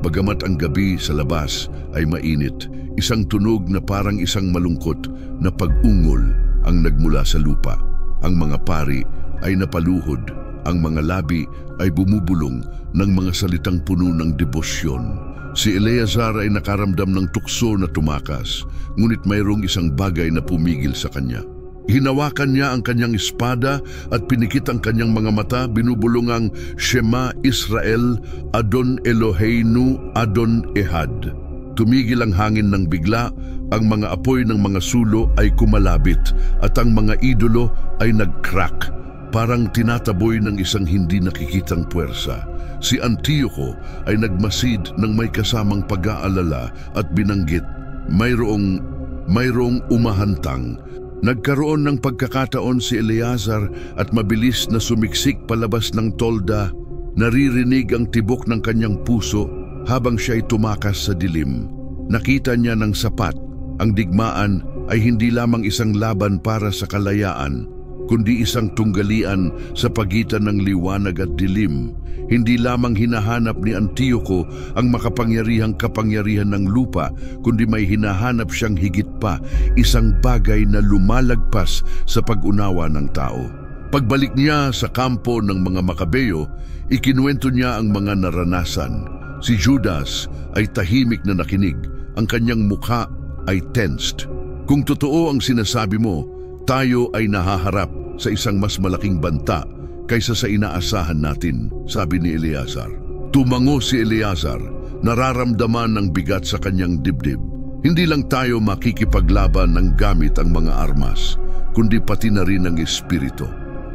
Bagamat ang gabi sa labas ay mainit, isang tunog na parang isang malungkot na pag-ungol ang nagmula sa lupa. Ang mga pari ay napaluhod, ang mga labi ay bumubulong ng mga salitang puno ng debosyon. Si Eleazar ay nakaramdam ng tukso na tumakas, ngunit mayroong isang bagay na pumigil sa kanya. Hinawakan niya ang kanyang espada at pinikit ang kanyang mga mata, binubulong ang Shema Israel, Adon Eloheinu, Adon Ehad. Tumigil ang hangin ng bigla, ang mga apoy ng mga sulo ay kumalabit at ang mga idolo ay nag-crack. Parang tinataboy ng isang hindi nakikitang puwersa, si Antioco ay nagmasid ng may kasamang pag-aalala at binanggit, mayroong umahantang. Nagkaroon ng pagkakataon si Eleazar at mabilis na sumiksik palabas ng tolda. Naririnig ang tibok ng kanyang puso habang siya'y tumakas sa dilim. Nakita niya ng sapat, ang digmaan ay hindi lamang isang laban para sa kalayaan, kundi isang tunggalian sa pagitan ng liwanag at dilim. Hindi lamang hinahanap ni Antioco ang makapangyarihang kapangyarihan ng lupa, kundi may hinahanap siyang higit pa, isang bagay na lumalagpas sa pag-unawa ng tao. Pagbalik niya sa kampo ng mga Makabeo, ikinuwento niya ang mga naranasan. Si Judas ay tahimik na nakinig, ang kanyang mukha ay tensed. Kung totoo ang sinasabi mo, tayo ay nahaharap sa isang mas malaking banta kaysa sa inaasahan natin, sabi ni Eleazar. Tumango si Eleazar, nararamdaman ng bigat sa kanyang dibdib. Hindi lang tayo makikipaglaban ng gamit ang mga armas, kundi pati na rin ang espiritu.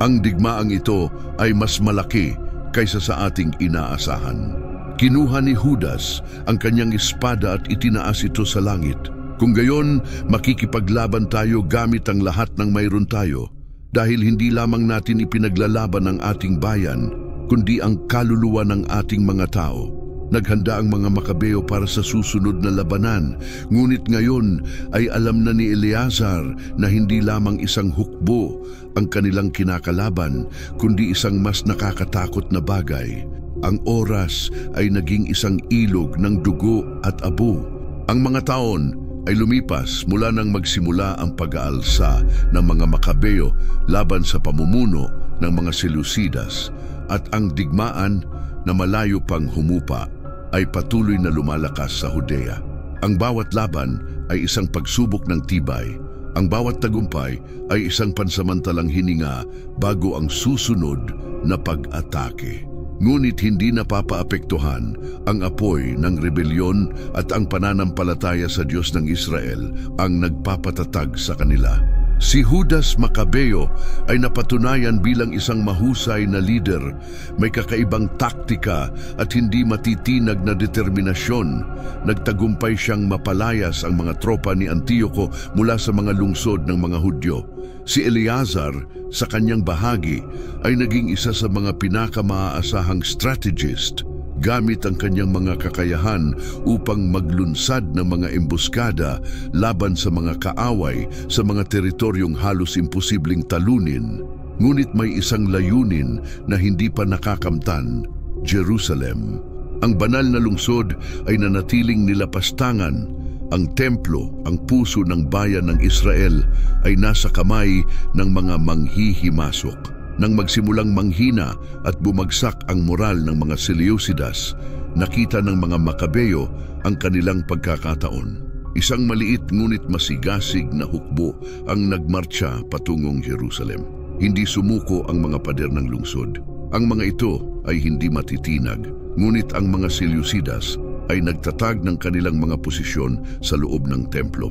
Ang digmaang ito ay mas malaki kaysa sa ating inaasahan. Kinuha ni Judas ang kanyang espada at itinaas ito sa langit. Kung gayon, makikipaglaban tayo gamit ang lahat ng mayroon tayo, dahil hindi lamang natin ipinaglalaban ang ating bayan, kundi ang kaluluwa ng ating mga tao. Naghanda ang mga Makabeo para sa susunod na labanan, ngunit ngayon ay alam na ni Eleazar na hindi lamang isang hukbo ang kanilang kinakalaban, kundi isang mas nakakatakot na bagay. Ang oras ay naging isang ilog ng dugo at abo. Ang mga taon ay lumipas mula nang magsimula ang pag-aalsa ng mga Makabeo laban sa pamumuno ng mga Seleucidas, at ang digmaan na malayo pang humupa ay patuloy na lumalakas sa Judea. Ang bawat laban ay isang pagsubok ng tibay. Ang bawat tagumpay ay isang pansamantalang hininga bago ang susunod na pag-atake. Ngunit hindi napapaapektuhan ang apoy ng rebelyon at ang pananampalataya sa Diyos ng Israel ang nagpapatatag sa kanila. Si Judas Makabeo ay napatunayan bilang isang mahusay na leader, may kakaibang taktika at hindi matitinag na determinasyon. Nagtagumpay siyang mapalayas ang mga tropa ni Antioco mula sa mga lungsod ng mga Hudyo. Si Eleazar, sa kanyang bahagi, ay naging isa sa mga pinakamaasahang strategist, gamit ang kanyang mga kakayahan upang maglunsad ng mga emboscada laban sa mga kaaway sa mga teritoryong halos imposibleng talunin. Ngunit may isang layunin na hindi pa nakakamtan: Jerusalem. Ang banal na lungsod ay nanatiling nilapastangan. Ang templo, ang puso ng bayan ng Israel, ay nasa kamay ng mga manghihimasok. Nang magsimulang manghina at bumagsak ang moral ng mga Seleucidas, nakita ng mga Makabeo ang kanilang pagkakataon. Isang maliit ngunit masigasig na hukbo ang nagmartsa patungong Jerusalem. Hindi sumuko ang mga pader ng lungsod. Ang mga ito ay hindi matitinag, ngunit ang mga Seleucidas ay nagtatag ng kanilang mga posisyon sa loob ng templo.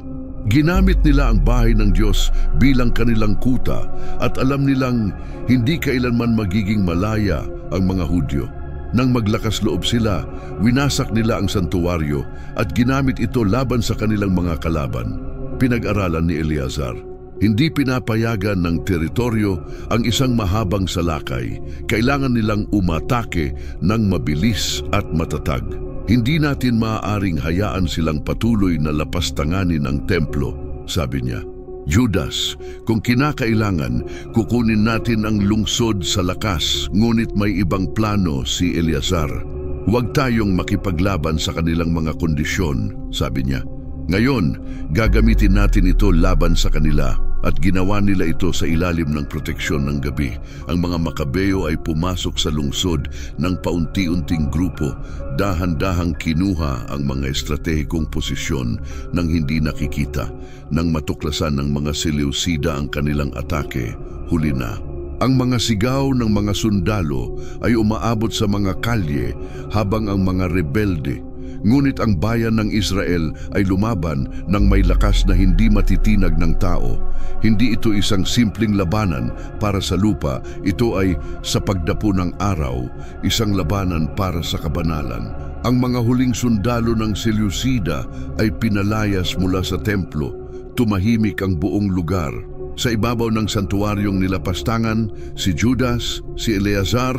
Ginamit nila ang bahay ng Diyos bilang kanilang kuta at alam nilang hindi kailanman magiging malaya ang mga Hudyo. Nang maglakas loob sila, winasak nila ang santuwaryo at ginamit ito laban sa kanilang mga kalaban. Pinag-aralan ni Eleazar, hindi pinapayagan ng teritoryo ang isang mahabang salakay. Kailangan nilang umatake ng mabilis at matatag. Hindi natin maaaring hayaan silang patuloy na lapastanganin ang templo, sabi niya. Judas, kung kinakailangan, kukunin natin ang lungsod sa lakas, ngunit may ibang plano si Eleazar. Huwag tayong makipaglaban sa kanilang mga kondisyon, sabi niya. Ngayon, gagamitin natin ito laban sa kanila, at ginawa nila ito sa ilalim ng proteksyon ng gabi. Ang mga Makabeo ay pumasok sa lungsod ng paunti-unting grupo, dahan-dahang kinuha ang mga estratehikong posisyon nang hindi nakikita. Nang matuklasan ng mga Seleucida ang kanilang atake, huli na. Ang mga sigaw ng mga sundalo ay umaabot sa mga kalye habang ang mga rebelde Ngunit ang bayan ng Israel ay lumaban ng may lakas na hindi matitinag ng tao. Hindi ito isang simpleng labanan para sa lupa, ito ay sa pagdapo ng araw, isang labanan para sa kabanalan. Ang mga huling sundalo ng Selyusida ay pinalayas mula sa templo. Tumahimik ang buong lugar. Sa ibabaw ng santuaryong nilapastangan, si Judas, si Eleazar,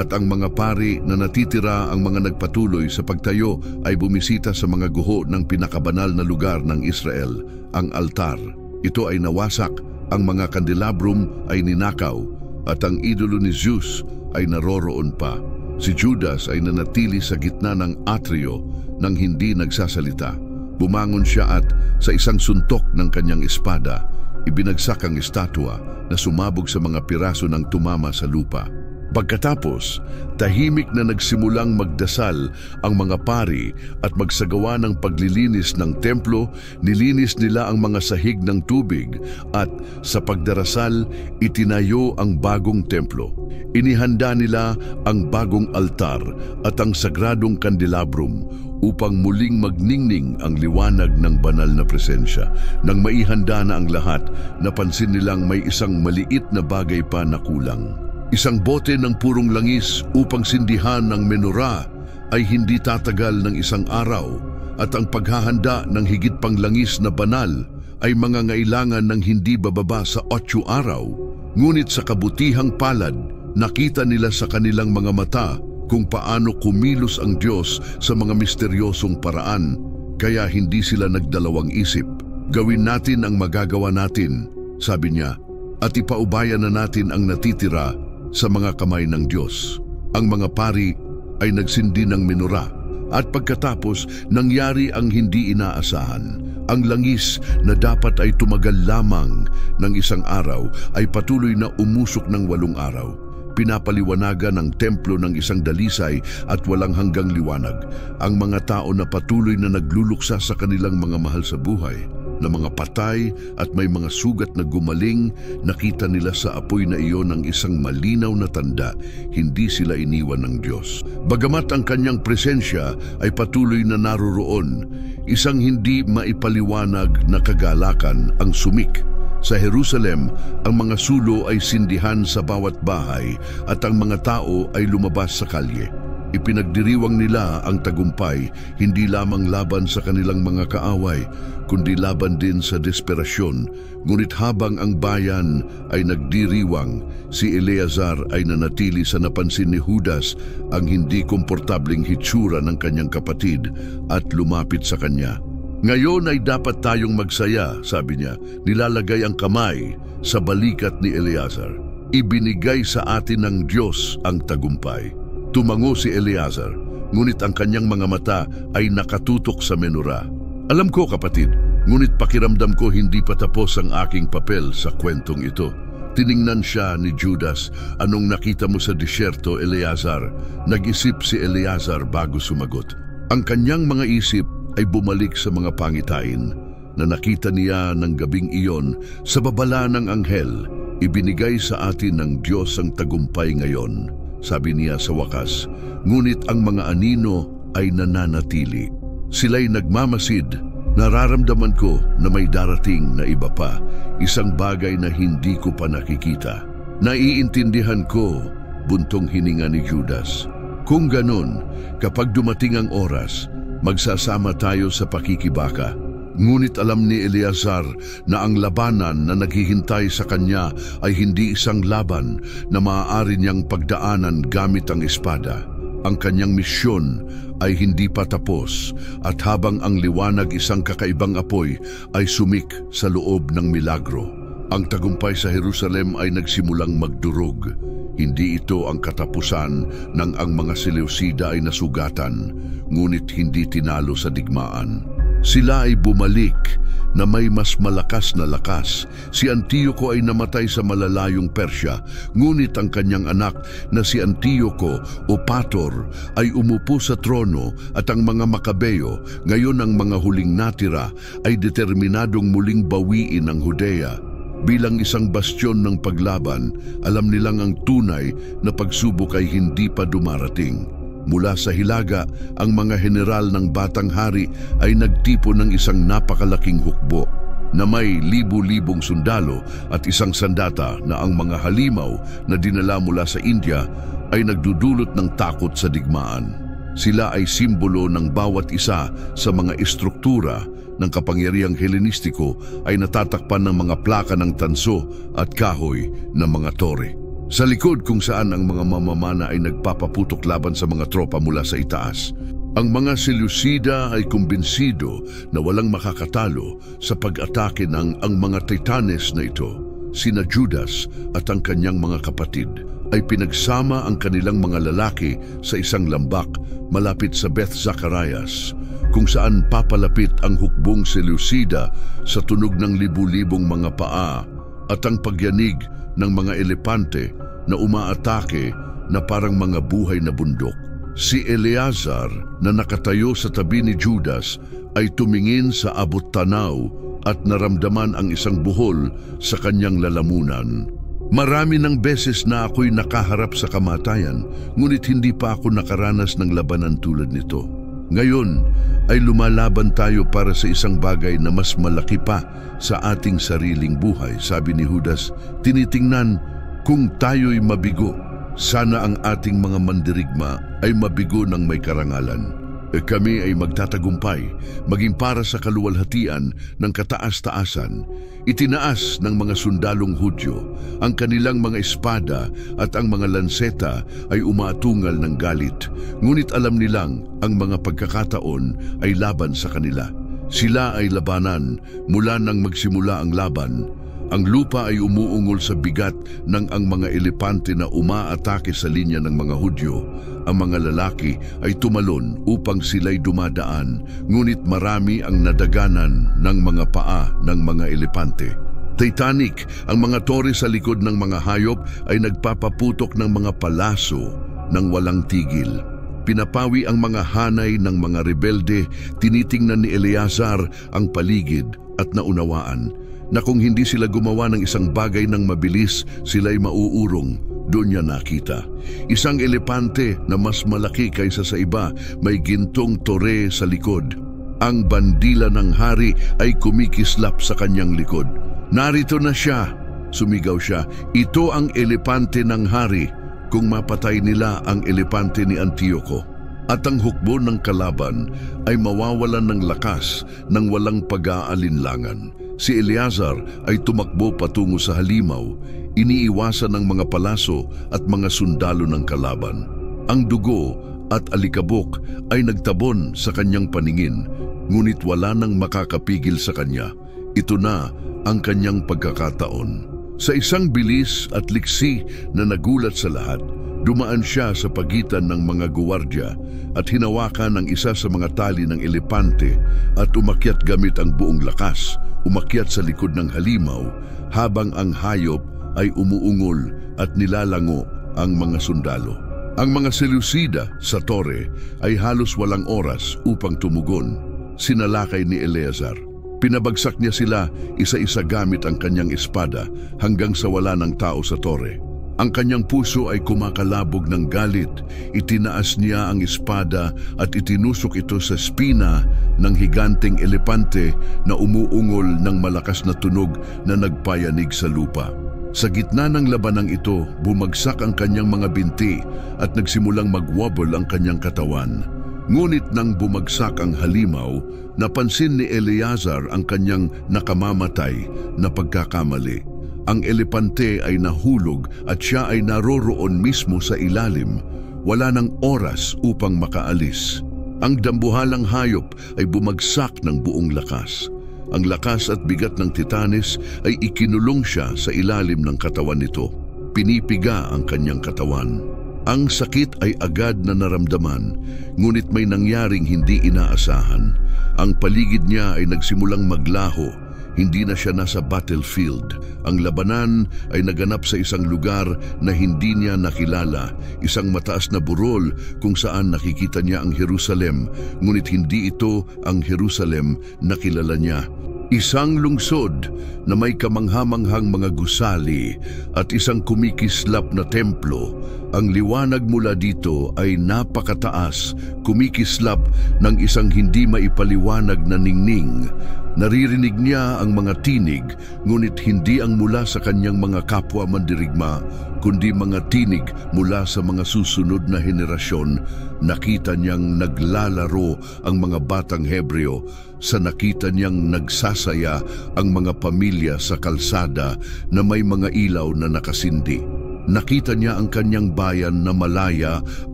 at ang mga pari na natitira ang mga nagpatuloy sa pagtayo ay bumisita sa mga guho ng pinakabanal na lugar ng Israel, ang altar. Ito ay nawasak, ang mga kandelabrum ay ninakaw, at ang idolo ni Zeus ay naroroon pa. Si Judas ay nanatili sa gitna ng atryo nang hindi nagsasalita. Bumangon siya at sa isang suntok ng kanyang espada, ibinagsak ang estatwa na sumabog sa mga piraso ng tumama sa lupa. Pagkatapos, tahimik na nagsimulang magdasal ang mga pari at magsagawa ng paglilinis ng templo, nilinis nila ang mga sahig ng tubig at sa pagdarasal, itinayo ang bagong templo. Inihanda nila ang bagong altar at ang sagradong kandelabrum upang muling magningning ang liwanag ng banal na presensya. Nang maihanda na ang lahat, napansin nilang may isang maliit na bagay pa na kulang. Isang bote ng purong langis upang sindihan ng menora ay hindi tatagal ng isang araw at ang paghahanda ng higit pang langis na banal ay mangangailangan ng hindi bababa sa 8 araw. Ngunit sa kabutihang palad, nakita nila sa kanilang mga mata kung paano kumilos ang Diyos sa mga misteryosong paraan, kaya hindi sila nagdalawang isip. Gawin natin ang magagawa natin, sabi niya, at ipaubaya na natin ang natitira sa mga kamay ng Diyos. Ang mga pari ay nagsindi ng menora at pagkatapos nangyari ang hindi inaasahan. Ang langis na dapat ay tumagal lamang ng isang araw ay patuloy na umusok ng 8 araw. Pinapaliwanagan ang templo ng isang dalisay at walang hanggang liwanag. Ang mga tao na patuloy na nagluluksa sa kanilang mga mahal sa buhay, na mga patay at may mga sugat na gumaling, nakita nila sa apoy na iyon ang isang malinaw na tanda, hindi sila iniwan ng Diyos. Bagamat ang kanyang presensya ay patuloy na naroroon, isang hindi maipaliwanag na kagalakan ang sumik. Sa Jerusalem, ang mga sulo ay sindihan sa bawat bahay at ang mga tao ay lumabas sa kalye. Ipinagdiriwang nila ang tagumpay hindi lamang laban sa kanilang mga kaaway, kundi laban din sa desperasyon. Ngunit habang ang bayan ay nagdiriwang, si Eleazar ay nanatili sa napansin ni Judas ang hindi komportabling hitsura ng kanyang kapatid at lumapit sa kanya. Ngayon ay dapat tayong magsaya, sabi niya. Nilalagay ang kamay sa balikat ni Eleazar. Ibinigay sa atin ng Diyos ang tagumpay. Tumango si Eleazar, ngunit ang kanyang mga mata ay nakatutok sa menora. Alam ko, kapatid, ngunit pakiramdam ko hindi pa tapos ang aking papel sa kwentong ito. Tiningnan siya ni Judas. Anong nakita mo sa disyerto, Eleazar? Nag-isip si Eleazar bago sumagot. Ang kanyang mga isip ay bumalik sa mga pangitain na nakita niya ng gabing iyon sa babala ng anghel. Ibinigay sa atin ng Diyos ang tagumpay ngayon, sabi niya sa wakas, ngunit ang mga anino ay nananatili. Sila'y nagmamasid. Nararamdaman ko na may darating na iba pa, isang bagay na hindi ko pa nakikita. Naiintindihan ko, buntong hininga ni Judas. Kung ganun, kapag dumating ang oras, magsasama tayo sa pakikibaka. Ngunit alam ni Eleazar na ang labanan na naghihintay sa kanya ay hindi isang laban na maaari niyang pagdaanan gamit ang espada. Ang kanyang misyon ay hindi pa tapos at habang ang liwanag isang kakaibang apoy ay sumik sa loob ng milagro. Ang tagumpay sa Jerusalem ay nagsimulang magdurog. Hindi ito ang katapusan ng ang mga Selyusida ay nasugatan, ngunit hindi tinalo sa digmaan. Sila ay bumalik na may mas malakas na lakas. Si Antioco ay namatay sa malalayong Persya, ngunit ang kanyang anak na si Antioco o Pator ay umupo sa trono at ang mga Makabeo, ngayon ang mga huling natira, ay determinadong muling bawiin ang Judea. Bilang isang bastyon ng paglaban, alam nilang ang tunay na pagsubok ay hindi pa dumarating. Mula sa hilaga, ang mga general ng Batang Hari ay nagtipon ng isang napakalaking hukbo na may libu-libong sundalo at isang sandata na ang mga halimaw na dinala mula sa India ay nagdudulot ng takot sa digmaan. Sila ay simbolo ng bawat isa sa mga istruktura ng kapangyarihang Helenistiko ay natatakpan ng mga plaka ng tanso at kahoy ng mga tore. Sa likod kung saan ang mga mamamana ay nagpapaputok laban sa mga tropa mula sa itaas. Ang mga Seleucida ay kumbinsido na walang makakatalo sa pag-atake ng ang mga Titanes na ito. Sina Judas at ang kanyang mga kapatid ay pinagsama ang kanilang mga lalaki sa isang lambak malapit sa Beth Zacarias, kung saan papalapit ang hukbong Seleucida sa tunog ng libu-libong mga paa at ang pagyanig ng mga elepante na umaatake na parang mga buhay na bundok. Si Eleazar na nakatayo sa tabi ni Judas ay tumingin sa abot tanaw at naramdaman ang isang buhol sa kanyang lalamunan. Marami ng beses na ako'y nakaharap sa kamatayan, ngunit hindi pa ako nakaranas ng labanan tulad nito. Ngayon ay lumalaban tayo para sa isang bagay na mas malaki pa sa ating sariling buhay, sabi ni Judas. Tinitingnan kung tayo'y mabigo. Sana ang ating mga mandirigma ay mabigo ng may karangalan. Kami ay magtatagumpay, maging para sa kaluwalhatian ng kataas-taasan. Itinaas ng mga sundalong Hudyo ang kanilang mga espada at ang mga lanseta ay umatungal ng galit. Ngunit alam nilang ang mga pagkakataon ay laban sa kanila. Sila ay labanan mula nang magsimula ang laban. Ang lupa ay umuungol sa bigat ng ang mga elepante na umaatake sa linya ng mga Hudyo. Ang mga lalaki ay tumalon upang sila'y dumadaan, ngunit marami ang nadaganan ng mga paa ng mga elepante. Titanic, ang mga tore sa likod ng mga hayop ay nagpapaputok ng mga palaso ng walang tigil. Pinapawi ang mga hanay ng mga rebelde, tinitingnan ni Eleazar ang paligid at naunawaan na kung hindi sila gumawa ng isang bagay ng mabilis, sila'y mauurong. Doon niya nakita isang elepante na mas malaki kaysa sa iba, may gintong tore sa likod. Ang bandila ng hari ay kumikislap sa kanyang likod. Narito na siya, sumigaw siya. Ito ang elepante ng hari. Kung mapatay nila ang elepante ni Antioco at ang hukbo ng kalaban ay mawawalan ng lakas nang walang pag-aalinlangan. Si Eleazar ay tumakbo patungo sa halimaw, iniiwasan ng mga palaso at mga sundalo ng kalaban. Ang dugo at alikabok ay nagtabon sa kanyang paningin, ngunit wala nang makakapigil sa kanya. Ito na ang kanyang pagkakataon. Sa isang bilis at liksi na nagulat sa lahat, dumaan siya sa pagitan ng mga guwardya at hinawakan ang isa sa mga tali ng elepante at umakyat gamit ang buong lakas. Umakyat sa likod ng halimaw habang ang hayop ay umuungol at nilalango ang mga sundalo. Ang mga Seleucida sa tore ay halos walang oras upang tumugon. Sinalakay ni Eleazar. Pinabagsak niya sila isa-isa gamit ang kanyang espada hanggang sa wala ng tao sa tore. Ang kanyang puso ay kumakalabog ng galit. Itinaas niya ang espada at itinusok ito sa spina ng higanteng elepante na umuungol ng malakas na tunog na nagpayanig sa lupa. Sa gitna ng labanang ito, bumagsak ang kanyang mga binti at nagsimulang mag-wobble ang kanyang katawan. Ngunit nang bumagsak ang halimaw, napansin ni Eleazar ang kanyang nakamamatay na pagkakamali. Ang elepante ay nahulog at siya ay naroroon mismo sa ilalim. Wala nang oras upang makaalis. Ang dambuhalang hayop ay bumagsak ng buong lakas. Ang lakas at bigat ng Titanes ay ikinulong siya sa ilalim ng katawan nito. Pinipiga ang kanyang katawan. Ang sakit ay agad na naramdaman, ngunit may nangyaring hindi inaasahan. Ang paligid niya ay nagsimulang maglaho. Hindi na siya nasa battlefield. Ang labanan ay naganap sa isang lugar na hindi niya nakilala, isang mataas na burol kung saan nakikita niya ang Jerusalem, ngunit hindi ito ang Jerusalem na kilala niya. Isang lungsod na may kamanghamanghang mga gusali at isang kumikislap na templo. Ang liwanag mula dito ay napakataas, kumikislap ng isang hindi maipaliwanag na ningning. Naririnig niya ang mga tinig, ngunit hindi ang mula sa kanyang mga kapwa mandirigma, kundi mga tinig mula sa mga susunod na henerasyon. Nakita niyang naglalaro ang mga batang Hebreo, sa nakita niyang nagsasaya ang mga pamilya sa kalsada na may mga ilaw na nakasindi. Nakita niya ang kanyang bayan na malaya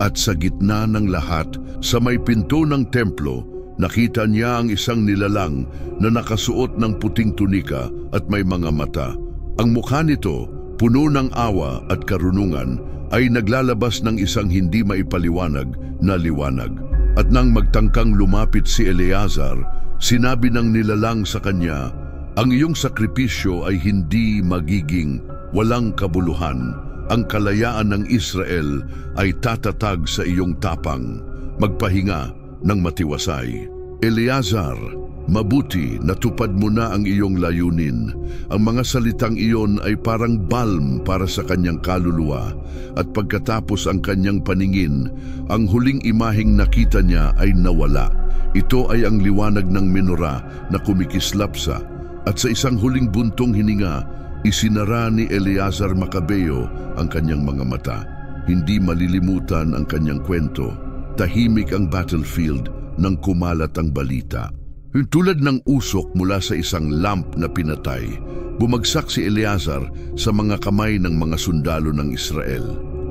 at sa gitna ng lahat, sa may pinto ng templo, nakita niya ang isang nilalang na nakasuot ng puting tunika at may mga mata. Ang mukha nito, puno ng awa at karunungan, ay naglalabas ng isang hindi maipaliwanag na liwanag. At nang magtangkang lumapit si Eleazar, sinabi ng nilalang sa kanya, "Ang iyong sakripisyo ay hindi magiging walang kabuluhan. Ang kalayaan ng Israel ay tatatag sa iyong tapang. Magpahinga ng matiwasay." Eleazar, mabuti natupad mo na ang iyong layunin. Ang mga salitang iyon ay parang balm para sa kanyang kaluluwa, at pagkatapos ang kanyang paningin, ang huling imaheng nakita niya ay nawala. Ito ay ang liwanag ng menora na kumikislap sa, at sa isang huling buntong hininga, isinara ni Eleazar Macabeo ang kanyang mga mata. Hindi malilimutan ang kanyang kwento. Tahimik ang battlefield nang kumalat ang balita. Tulad ng usok mula sa isang lamp na pinatay, bumagsak si Eleazar sa mga kamay ng mga sundalo ng Israel.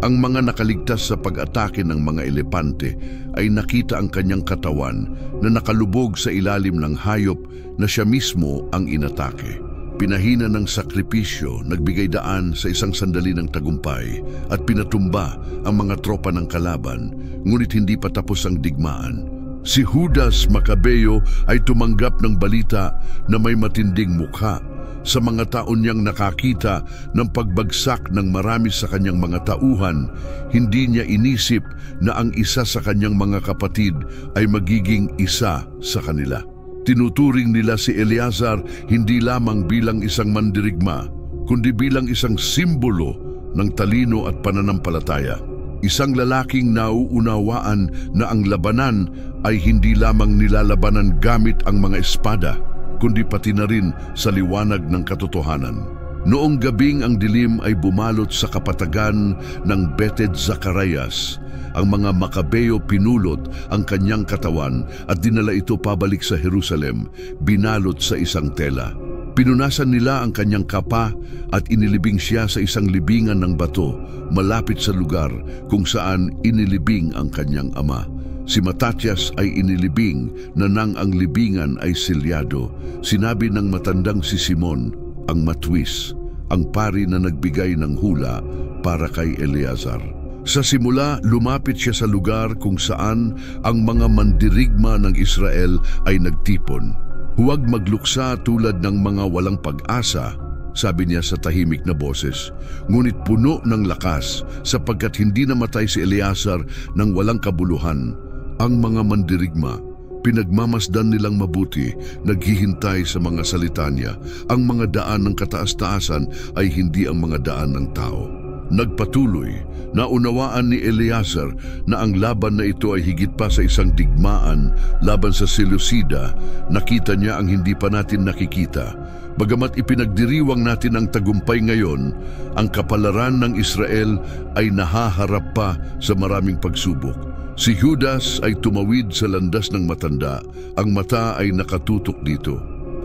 Ang mga nakaligtas sa pag-atake ng mga elepante ay nakita ang kanyang katawan na nakalubog sa ilalim ng hayop na siya mismo ang inatake. Pinahina ng sakripisyo, nagbigay daan sa isang sandali ng tagumpay at pinatumba ang mga tropa ng kalaban, ngunit hindi pa tapos ang digmaan. Si Judas Macabeo ay tumanggap ng balita na may matinding mukha. Sa mga taon niyang nakakita ng pagbagsak ng marami sa kanyang mga tauhan, hindi niya inisip na ang isa sa kanyang mga kapatid ay magiging isa sa kanila. Tinuturing nila si Eleazar hindi lamang bilang isang mandirigma, kundi bilang isang simbolo ng talino at pananampalataya. Isang lalaking nauunawaan na ang labanan ay hindi lamang nilalabanan gamit ang mga espada, kundi pati na rin sa liwanag ng katotohanan. Noong gabing ang dilim ay bumalot sa kapatagan ng Bethed Zacarias, ang mga Macabeo pinulot ang kanyang katawan at dinala ito pabalik sa Jerusalem, binalot sa isang tela. Pinunasan nila ang kanyang kapa at inilibing siya sa isang libingan ng bato malapit sa lugar kung saan inilibing ang kanyang ama. Si Matatias ay inilibing na nang ang libingan ay silyado. Sinabi ng matandang si Simon, ang matwis, ang pari na nagbigay ng hula para kay Eleazar. Sa simula, lumapit siya sa lugar kung saan ang mga mandirigma ng Israel ay nagtipon. "Huwag magluksa tulad ng mga walang pag-asa," sabi niya sa tahimik na boses, ngunit puno ng lakas sapagkat hindi namatay si Eleazar ng walang kabuluhan. Ang mga mandirigma, pinagmamasdan nilang mabuti, naghihintay sa mga salita niya. Ang mga daan ng kataas-taasan ay hindi ang mga daan ng tao. Nagpatuloy, naunawaan ni Eleazar na ang laban na ito ay higit pa sa isang digmaan laban sa Seleucida. Nakita niya ang hindi pa natin nakikita. Bagamat ipinagdiriwang natin ang tagumpay ngayon, ang kapalaran ng Israel ay nahaharap pa sa maraming pagsubok. Si Judas ay tumawid sa landas ng matanda, ang mata ay nakatutok dito.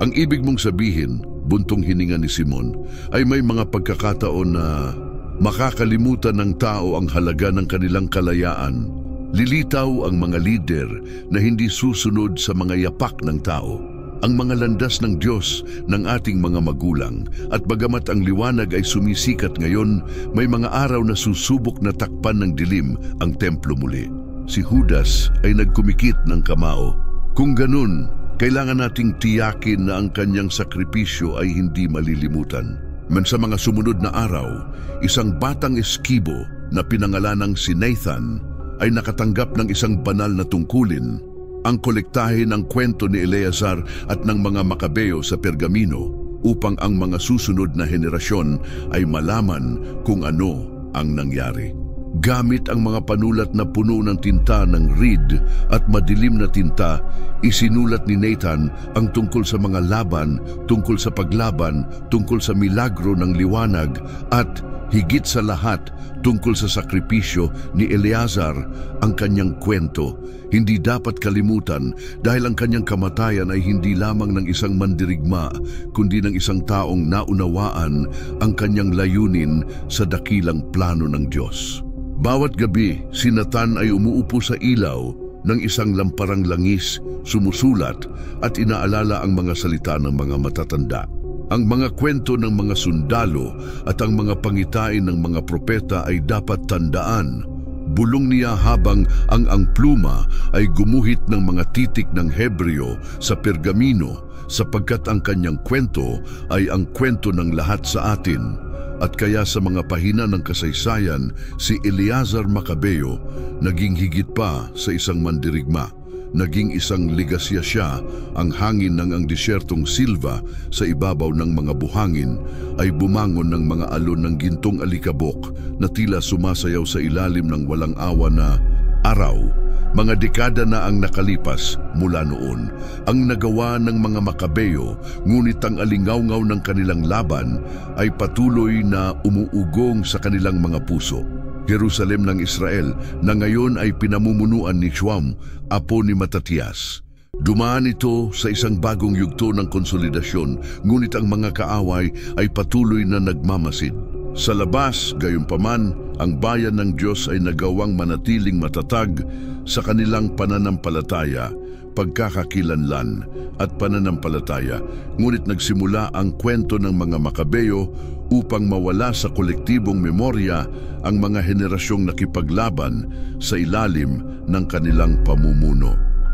Ang ibig mong sabihin, buntong hininga ni Simon, ay may mga pagkakataon na makakalimutan ng tao ang halaga ng kanilang kalayaan. Lilitaw ang mga lider na hindi susunod sa mga yapak ng tao, ang mga landas ng Diyos ng ating mga magulang. At bagamat ang liwanag ay sumisikat ngayon, may mga araw na susubok na takpan ng dilim ang templo muli. Si Judas ay nagkumikit ng kamao. Kung ganun, kailangan nating tiyakin na ang kanyang sakripisyo ay hindi malilimutan. Man sa mga sumunod na araw, isang batang eskibo na pinangalanang si Nathan ay nakatanggap ng isang banal na tungkulin. ang kolektahin ng kwento ni Eleazar at ng mga Makabeo sa pergamino upang ang mga susunod na henerasyon ay malaman kung ano ang nangyari. Gamit ang mga panulat na puno ng tinta ng reed at madilim na tinta, isinulat ni Nathan ang tungkol sa mga laban, tungkol sa paglaban, tungkol sa milagro ng liwanag at higit sa lahat tungkol sa sakripisyo ni Eleazar. Ang kanyang kwento hindi dapat kalimutan dahil ang kanyang kamatayan ay hindi lamang ng isang mandirigma kundi ng isang taong naunawaan ang kanyang layunin sa dakilang plano ng Diyos. Bawat gabi, si Nathan ay umuupo sa ilaw ng isang lamparang langis, sumusulat at inaalala ang mga salita ng mga matatanda. Ang mga kwento ng mga sundalo at ang mga pangitain ng mga propeta ay dapat tandaan. Bulong niya habang ang pluma ay gumuhit ng mga titik ng Hebreo sa pergamino sapagkat ang kanyang kwento ay ang kwento ng lahat sa atin. At kaya sa mga pahina ng kasaysayan, si Eleazar Macabeo naging higit pa sa isang mandirigma. Naging isang ligasya siya. Ang hangin ng ang disyertong Silva sa ibabaw ng mga buhangin ay bumangon ng mga alon ng gintong alikabok na tila sumasayaw sa ilalim ng walang awa na araw. Mga dekada na ang nakalipas mula noon. Ang nagawa ng mga Makabeo, ngunit ang alingawngaw ng kanilang laban ay patuloy na umuugong sa kanilang mga puso. Jerusalem ng Israel na ngayon ay pinamumunuan ni Shuam, apo ni Matatias. Dumaan ito sa isang bagong yugto ng konsolidasyon, ngunit ang mga kaaway ay patuloy na nagmamasid. Sa labas, gayunpaman, ang bayan ng Diyos ay nagawang manatiling matatag sa kanilang pananampalataya, pagkakakilanlan at pananampalataya. Ngunit nagsimula ang kwento ng mga Makabeo upang mawala sa kolektibong memorya ang mga henerasyong nakipaglaban sa ilalim ng kanilang pamumuno.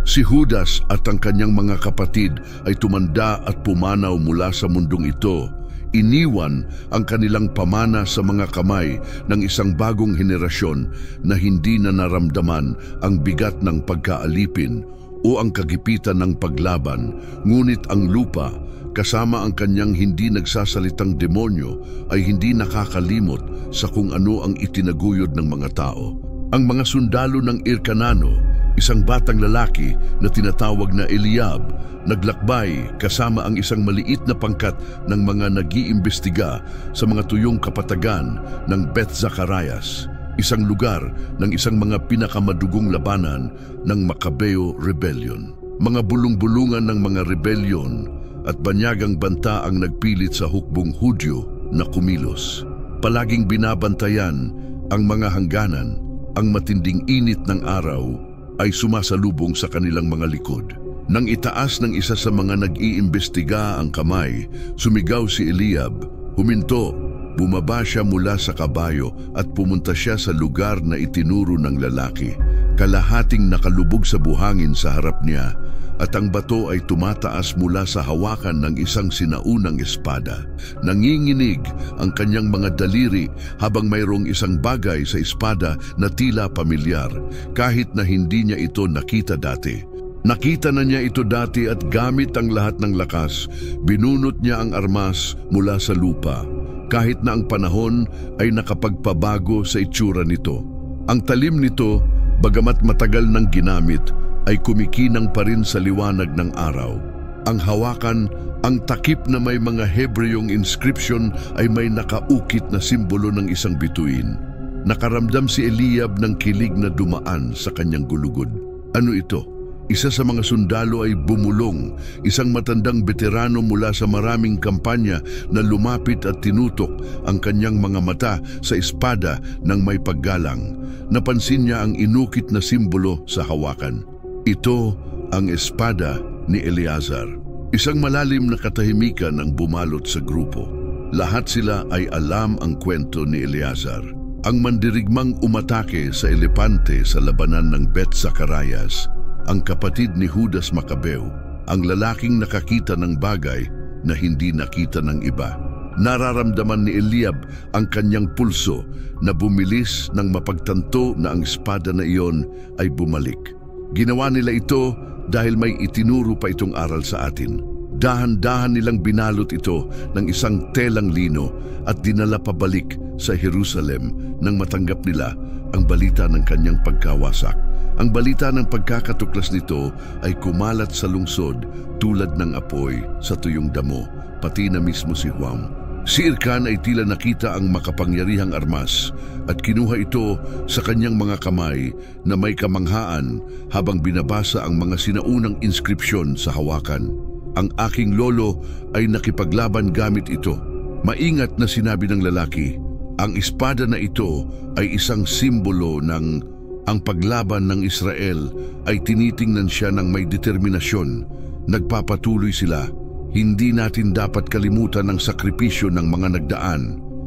Si Judas at ang kanyang mga kapatid ay tumanda at pumanaw mula sa mundong ito. Iniwan ang kanilang pamana sa mga kamay ng isang bagong henerasyon na hindi na naramdaman ang bigat ng pagkaalipin o ang kagipitan ng paglaban. Ngunit ang lupa, kasama ang kanyang hindi nagsasalitang demonyo, ay hindi nakakalimot sa kung ano ang itinaguyod ng mga tao. Ang mga sundalo ng Elkanano, isang batang lalaki na tinatawag na Eliab, naglakbay kasama ang isang maliit na pangkat ng mga nag-iimbestiga sa mga tuyong kapatagan ng Beth Zacarias, isang lugar ng isang mga pinakamadugong labanan ng Macabeo Rebellion. Mga bulong-bulungan ng mga rebellion at banyagang banta ang nagpilit sa hukbong Hudyo na kumilos. Palaging binabantayan ang mga hangganan. Ang matinding init ng araw ay sumasalubong sa kanilang mga likod. Nang itaas ng isa sa mga nag-iimbestiga ang kamay, sumigaw si Eliab, huminto, bumaba siya mula sa kabayo at pumunta siya sa lugar na itinuro ng lalaki. Kalahating nakalubog sa buhangin sa harap niya at ang bato ay tumataas mula sa hawakan ng isang sinaunang espada. Nanginginig ang kanyang mga daliri habang mayroong isang bagay sa espada na tila pamilyar, kahit na hindi niya ito nakita dati. Nakita na niya ito dati at gamit ang lahat ng lakas, binunot niya ang armas mula sa lupa, kahit na ang panahon ay nakapagpabago sa itsura nito. Ang talim nito, bagamat matagal nang ginamit, ay kumikinang pa rin sa liwanag ng araw. Ang hawakan, ang takip na may mga Hebreong inscription ay may nakaukit na simbolo ng isang bituin. Nakaramdam si Eliab ng kilig na dumaan sa kanyang gulugod. Ano ito? Isa sa mga sundalo ay bumulong, isang matandang veterano mula sa maraming kampanya na lumapit at tinutok ang kanyang mga mata sa espada ng may paggalang. Napansin niya ang inukit na simbolo sa hawakan. Ito ang espada ni Eleazar. Isang malalim na katahimikan ang bumalot sa grupo. Lahat sila ay alam ang kwento ni Eleazar. Ang mandirigmang umatake sa elepante sa labanan ng Beth Zacarias, ang kapatid ni Judas Macabeo, ang lalaking nakakita ng bagay na hindi nakita ng iba. Nararamdaman ni Eliab ang kanyang pulso na bumilis nang mapagtanto na ang espada na iyon ay bumalik. Ginawa nila ito dahil may itinuro pa itong aral sa atin. Dahan-dahan nilang binalot ito ng isang telang lino at dinala pabalik sa Jerusalem nang matanggap nila ang balita ng kanyang pagkawasak. Ang balita ng pagkakatuklas nito ay kumalat sa lungsod tulad ng apoy sa tuyong damo, pati na mismo si Juan. Si Irkan ay tila nakita ang makapangyarihang armas at kinuha ito sa kanyang mga kamay na may kamanghaan habang binabasa ang mga sinaunang inskripsyon sa hawakan. Ang aking lolo ay nakipaglaban gamit ito. Maingat na sinabi ng lalaki, ang espada na ito ay isang simbolo ng ang paglaban ng Israel ay tinitingnan siya ng may determinasyon. Nagpapatuloy sila. Hindi natin dapat kalimutan ang sakripisyo ng mga nagdaan.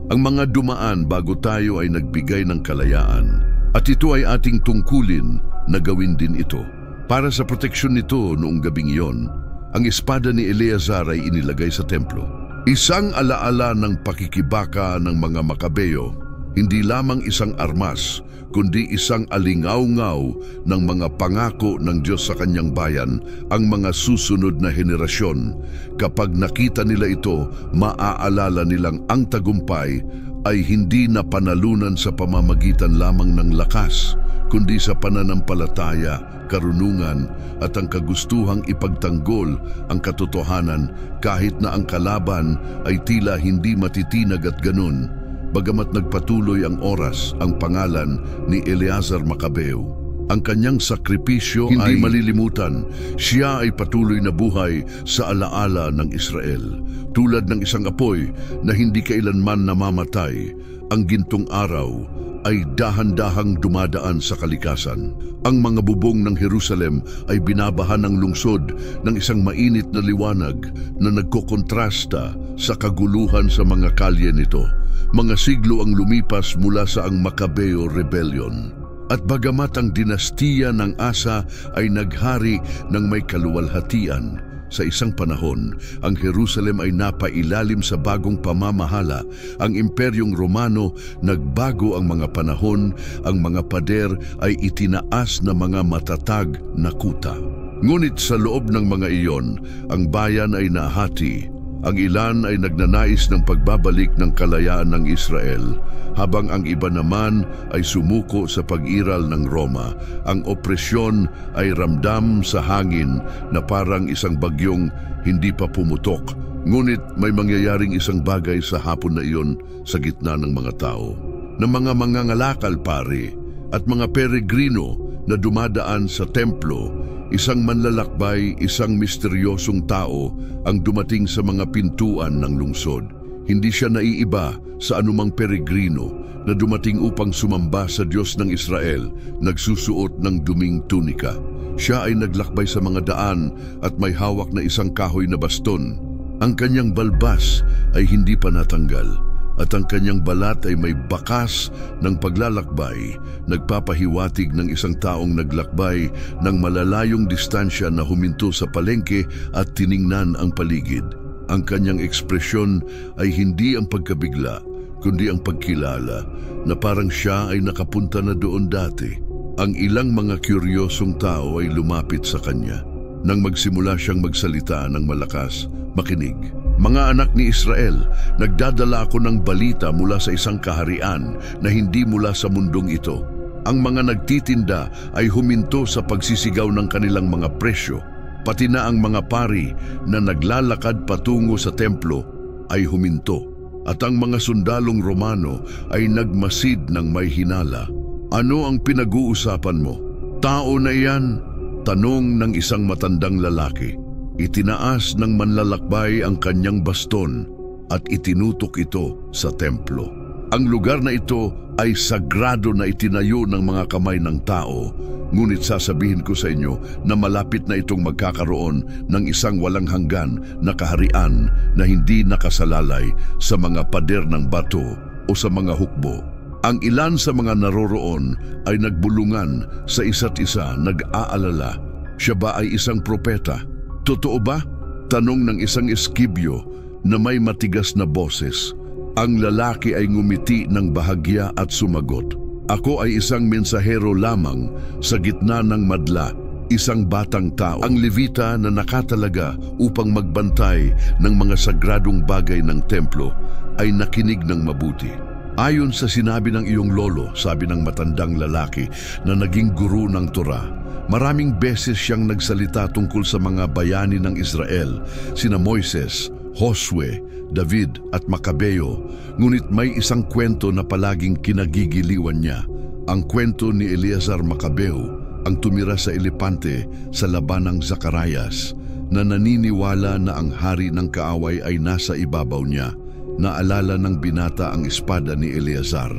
Ang mga dumaan bago tayo ay nagbigay ng kalayaan. At ito ay ating tungkulin na gawin din ito. Para sa proteksyon nito noong gabing iyon, ang espada ni Eleazar ay inilagay sa templo. Isang alaala ng pakikibaka ng mga Makabeyo, hindi lamang isang armas, kundi isang alingaw-ngaw ng mga pangako ng Diyos sa kanyang bayan, ang mga susunod na henerasyon. Kapag nakita nila ito, maaalala nilang ang tagumpay ay hindi na panalunan sa pamamagitan lamang ng lakas, kundi sa pananampalataya, karunungan at ang kagustuhang ipagtanggol ang katotohanan kahit na ang kalaban ay tila hindi matitinag at ganun. Bagamat nagpatuloy ang oras, ang pangalan ni Eleazar Macabeo. Ang kanyang sakripisyo hindi malilimutan. Siya ay patuloy na buhay sa alaala ng Israel. Tulad ng isang apoy na hindi kailanman namamatay, ang gintong araw ay dahan-dahang dumadaan sa kalikasan. Ang mga bubong ng Jerusalem ay binabahan ng lungsod ng isang mainit na liwanag na nagkokontrasta sa kaguluhan sa mga kalye nito. Mga siglo ang lumipas mula sa ang Macabeo Rebellion. At bagamat ang dinastiya ng Asa ay naghari ng may kaluwalhatian, sa isang panahon, ang Jerusalem ay napailalim sa bagong pamamahala. Ang Imperyong Romano nagbago ang mga panahon, ang mga pader ay itinaas na mga matatag na kuta. Ngunit sa loob ng mga iyon, ang bayan ay nahati. Ang ilan ay nagnanais ng pagbabalik ng kalayaan ng Israel, habang ang iba naman ay sumuko sa pag-iral ng Roma. Ang opresyon ay ramdam sa hangin na parang isang bagyong hindi pa pumutok. Ngunit may mangyayaring isang bagay sa hapon na iyon sa gitna ng mga tao. Na mga mangangalakal pare at mga peregrino na dumadaan sa templo, isang manlalakbay, isang misteryosong tao ang dumating sa mga pintuan ng lungsod. Hindi siya naiiba sa anumang peregrino na dumating upang sumamba sa Diyos ng Israel, nagsusuot ng duming tunika. Siya ay naglakbay sa mga daan at may hawak na isang kahoy na baston. Ang kanyang balbas ay hindi pa natanggal at ang kanyang balat ay may bakas ng paglalakbay, nagpapahiwatig ng isang taong naglakbay ng malalayong distansya na huminto sa palengke at tiningnan ang paligid. Ang kanyang ekspresyon ay hindi ang pagkabigla, kundi ang pagkilala na parang siya ay nakapunta na doon dati. Ang ilang mga kuryosong tao ay lumapit sa kanya. Nang magsimula siyang magsalita ng malakas, makinig. Mga anak ni Israel, nagdadala ako ng balita mula sa isang kaharian na hindi mula sa mundong ito. Ang mga nagtitinda ay huminto sa pagsisigaw ng kanilang mga presyo. Pati na ang mga pari na naglalakad patungo sa templo ay huminto. At ang mga sundalong Romano ay nagmasid ng may hinala. Ano ang pinag-uusapan mo? Tao na iyan? Tanong ng isang matandang lalaki. Itinaas ng manlalakbay ang kanyang baston at itinutok ito sa templo. Ang lugar na ito ay sagrado na itinayo ng mga kamay ng tao. Ngunit sasabihin ko sa inyo na malapit na itong magkakaroon ng isang walang hanggan na kaharian na hindi nakasalalay sa mga pader ng bato o sa mga hukbo. Ang ilan sa mga naroroon ay nagbulungan sa isa't isa, nag-aalala. Siya ba ay isang propeta? Totoo ba? Tanong ng isang eskibyo na may matigas na boses. Ang lalaki ay ngumiti ng bahagya at sumagot, "Ako ay isang mensahero lamang sa gitna ng madla. isang batang tao, ang Levita na nakatalaga upang magbantay ng mga sagradong bagay ng templo, ay nakinig ng mabuti. Ayon sa sinabi ng iyong lolo, sabi ng matandang lalaki na naging guru ng Torah, maraming beses siyang nagsalita tungkol sa mga bayani ng Israel, sina Moises, Josue, David at Makabeo, ngunit may isang kwento na palaging kinagigiliwan niya, ang kwento ni Eleazar Makabeo, ang tumira sa elepante sa labanang Zacarias, na naniniwala na ang hari ng kaaway ay nasa ibabaw niya. Naalala ng binata ang espada ni Eleazar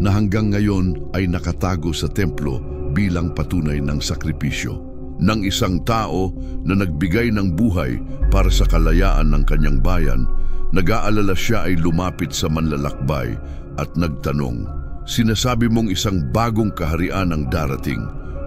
na hanggang ngayon ay nakatago sa templo bilang patunay ng sakripisyo ng isang tao na nagbigay ng buhay para sa kalayaan ng kanyang bayan. Nag-aalala siya ay lumapit sa manlalakbay at nagtanong, "Sinasabi mong isang bagong kaharian ang darating,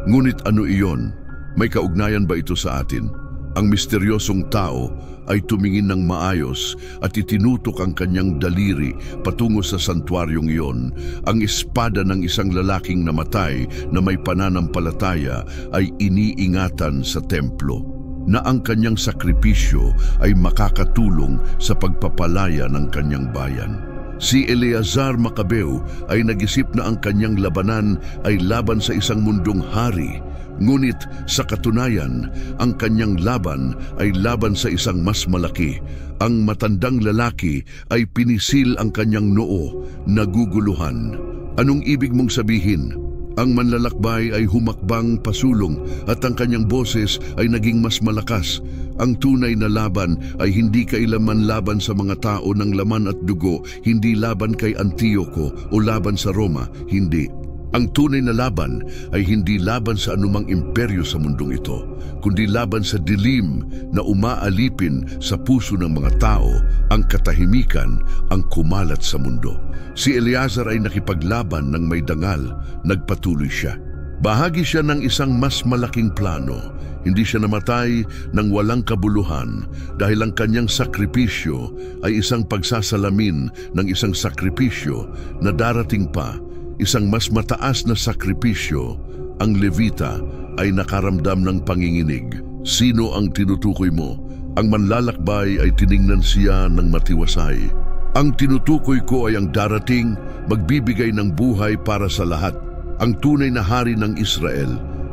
ngunit ano iyon? May kaugnayan ba ito sa atin?" Ang misteryosong tao ay tumingin ng maayos at itinutok ang kanyang daliri patungo sa santuaryong iyon. Ang espada ng isang lalaking namatay na may pananampalataya ay iniingatan sa templo, na ang kanyang sakripisyo ay makakatulong sa pagpapalaya ng kanyang bayan. Si Eleazar Makabeo ay nag-isip na ang kanyang labanan ay laban sa isang mundong hari, ngunit sa katunayan, ang kanyang laban ay laban sa isang mas malaki. Ang matandang lalaki ay pinisil ang kanyang noo, naguguluhan. Anong ibig mong sabihin? Ang manlalakbay ay humakbang pasulong at ang kanyang boses ay naging mas malakas. Ang tunay na laban ay hindi kailanman laban sa mga tao ng laman at dugo, hindi laban kay Antioco o laban sa Roma, hindi. Ang tunay na laban ay hindi laban sa anumang imperyo sa mundong ito, kundi laban sa dilim na umaalipin sa puso ng mga tao, ang katahimikan, ang kumalat sa mundo. Si Eleazar ay nakipaglaban ng may dangal, nagpatuloy siya. Bahagi siya ng isang mas malaking plano. Hindi siya namatay ng walang kabuluhan dahil ang kanyang sakripisyo ay isang pagsasalamin ng isang sakripisyo na darating pa. Isang mas mataas na sakripisyo. Ang Levita ay nakaramdam ng panginginig. Sino ang tinutukoy mo? Ang manlalakbay ay tiningnan siya ng matiwasay. Ang tinutukoy ko ay ang darating, magbibigay ng buhay para sa lahat. Ang tunay na hari ng Israel.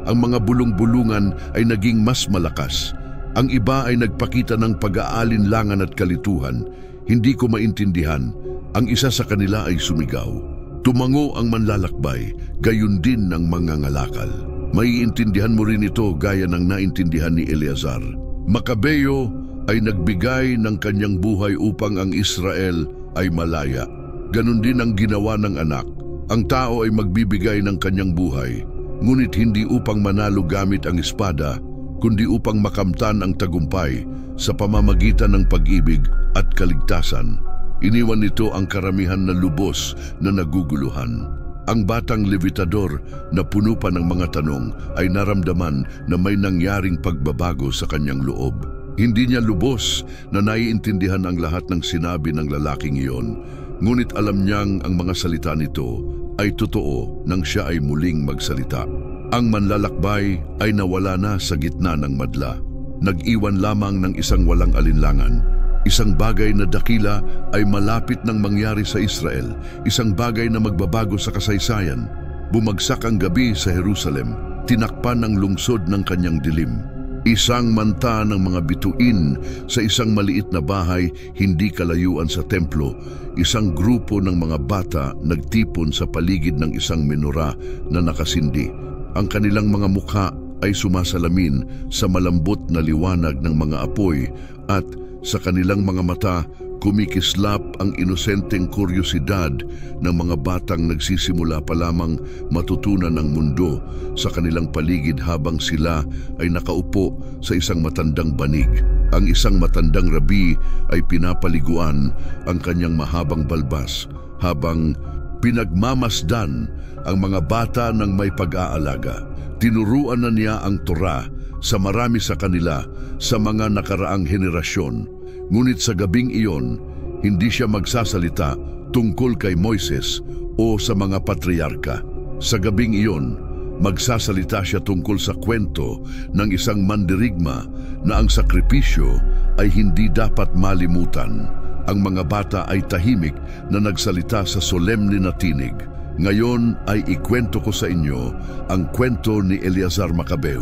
Ang mga bulong-bulungan ay naging mas malakas. Ang iba ay nagpakita ng pag-aalinlangan at kalituhan. Hindi ko maintindihan. Ang isa sa kanila ay sumigaw. Tumango ang manlalakbay, gayon din ng mga ngalakal. Maiintindihan mo rin ito gaya ng naintindihan ni Eleazar. Makabeo ay nagbigay ng kanyang buhay upang ang Israel ay malaya. Ganon din ang ginawa ng anak. Ang tao ay magbibigay ng kanyang buhay, ngunit hindi upang manalo gamit ang espada, kundi upang makamtan ang tagumpay sa pamamagitan ng pag-ibig at kaligtasan. Iniwan nito ang karamihan na lubos na naguguluhan. Ang batang Levitador na puno pa ng mga tanong ay naramdaman na may nangyaring pagbabago sa kanyang loob. Hindi niya lubos na naiintindihan ang lahat ng sinabi ng lalaking iyon, ngunit alam niyang ang mga salita nito ay totoo nang siya ay muling magsalita. Ang manlalakbay ay nawala na sa gitna ng madla. Nag-iwan lamang ng isang walang alinlangan. Isang bagay na dakila ay malapit nang mangyari sa Israel, isang bagay na magbabago sa kasaysayan. Bumagsak ang gabi sa Jerusalem, tinakpan ang lungsod ng kanyang dilim. Isang manta ng mga bituin sa isang maliit na bahay hindi kalayuan sa templo. Isang grupo ng mga bata nagtipon sa paligid ng isang menora na nakasindi. Ang kanilang mga mukha ay sumasalamin sa malambot na liwanag ng mga apoy at sa kanilang mga mata, kumikislap ang inosenteng kuryosidad ng mga batang nagsisimula pa lamang matutunan ng mundo sa kanilang paligid habang sila ay nakaupo sa isang matandang banig. Ang isang matandang rabi ay pinapaliguan ang kanyang mahabang balbas habang pinagmamasdan ang mga bata ng may pag-aalaga. Tinuruan na niya ang Torah sa marami sa kanila sa mga nakaraang henerasyon. Ngunit sa gabing iyon, hindi siya magsasalita tungkol kay Moises o sa mga patriarka. Sa gabing iyon, Magsasalita siya tungkol sa kwento ng isang mandirigma na ang sakripisyo ay hindi dapat malimutan. Ang mga bata ay tahimik na nagsalita sa solemne na tinig. Ngayon ay ikwento ko sa inyo ang kwento ni Eleazar Macabeo.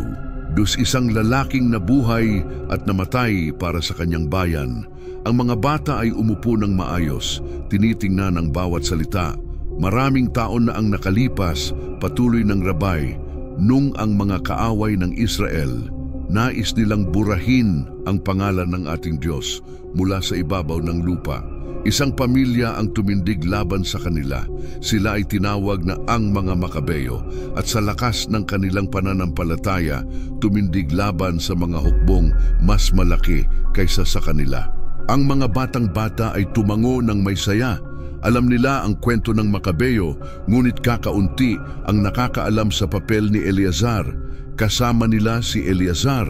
Isang lalaking nabuhay at namatay para sa kanyang bayan. Ang mga bata ay umupo ng maayos, tinitingnan ang bawat salita. Maraming taon na ang nakalipas, patuloy ng rabay, nung ang mga kaaway ng Israel, nais nilang burahin ang pangalan ng ating Diyos mula sa ibabaw ng lupa. Isang pamilya ang tumindig laban sa kanila. Sila ay tinawag na ang mga Macabeo at sa lakas ng kanilang pananampalataya, tumindig laban sa mga hukbong mas malaki kaysa sa kanila. Ang mga batang-bata ay tumango ng may saya. Alam nila ang kwento ng Macabeo, ngunit kakaunti ang nakakaalam sa papel ni Eleazar. Kasama nila si Eleazar,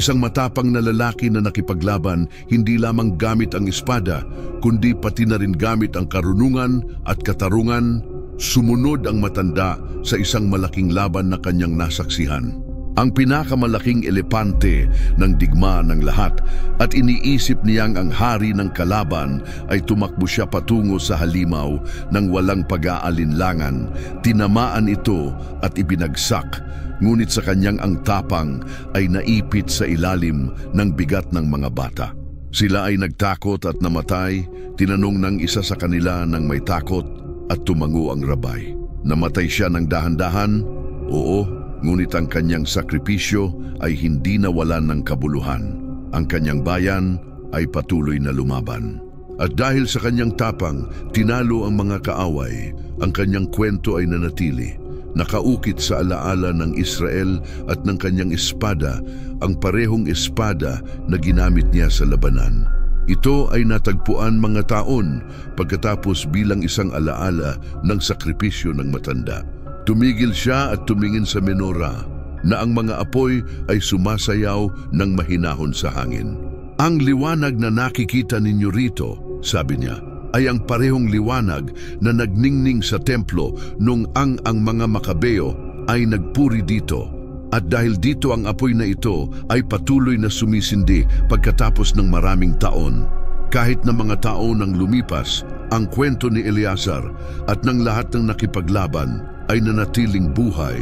isang matapang na lalaki na nakipaglaban hindi lamang gamit ang espada, kundi pati na rin gamit ang karunungan at katarungan. Sumunod ang matanda sa isang malaking laban na kanyang nasaksihan. Ang pinakamalaking elepante ng digma ng lahat, at iniisip niyang ang hari ng kalaban ay tumakbo siya patungo sa halimaw ng walang pag-aalinlangan. Tinamaan ito at ibinagsak, ngunit sa kanyang ang tapang ay naipit sa ilalim ng bigat ng mga bata. Sila ay nagtakot at namatay. Tinanong ng isa sa kanila ng may takot at tumango ang rabay. Namatay siya ng dahan-dahan? Oo. Ngunit ang kanyang sakripisyo ay hindi nawalan ng kabuluhan. Ang kanyang bayan ay patuloy na lumaban. At dahil sa kanyang tapang, tinalo ang mga kaaway. Ang kanyang kwento ay nanatili. Nakaukit sa alaala ng Israel at ng kanyang espada, ang parehong espada na ginamit niya sa labanan. Ito ay natagpuan mga taon pagkatapos bilang isang alaala ng sakripisyo ng matanda. Tumigil siya at tumingin sa menora na ang mga apoy ay sumasayaw ng mahinahon sa hangin. Ang liwanag na nakikita ninyo rito, sabi niya, ay ang parehong liwanag na nagningning sa templo nung ang mga Macabeo ay nagpuri dito. At dahil dito ang apoy na ito ay patuloy na sumisindi pagkatapos ng maraming taon. Kahit na mga taon nang lumipas, ang kwento ni Eleazar at ng lahat ng nakipaglaban ay nanatiling buhay.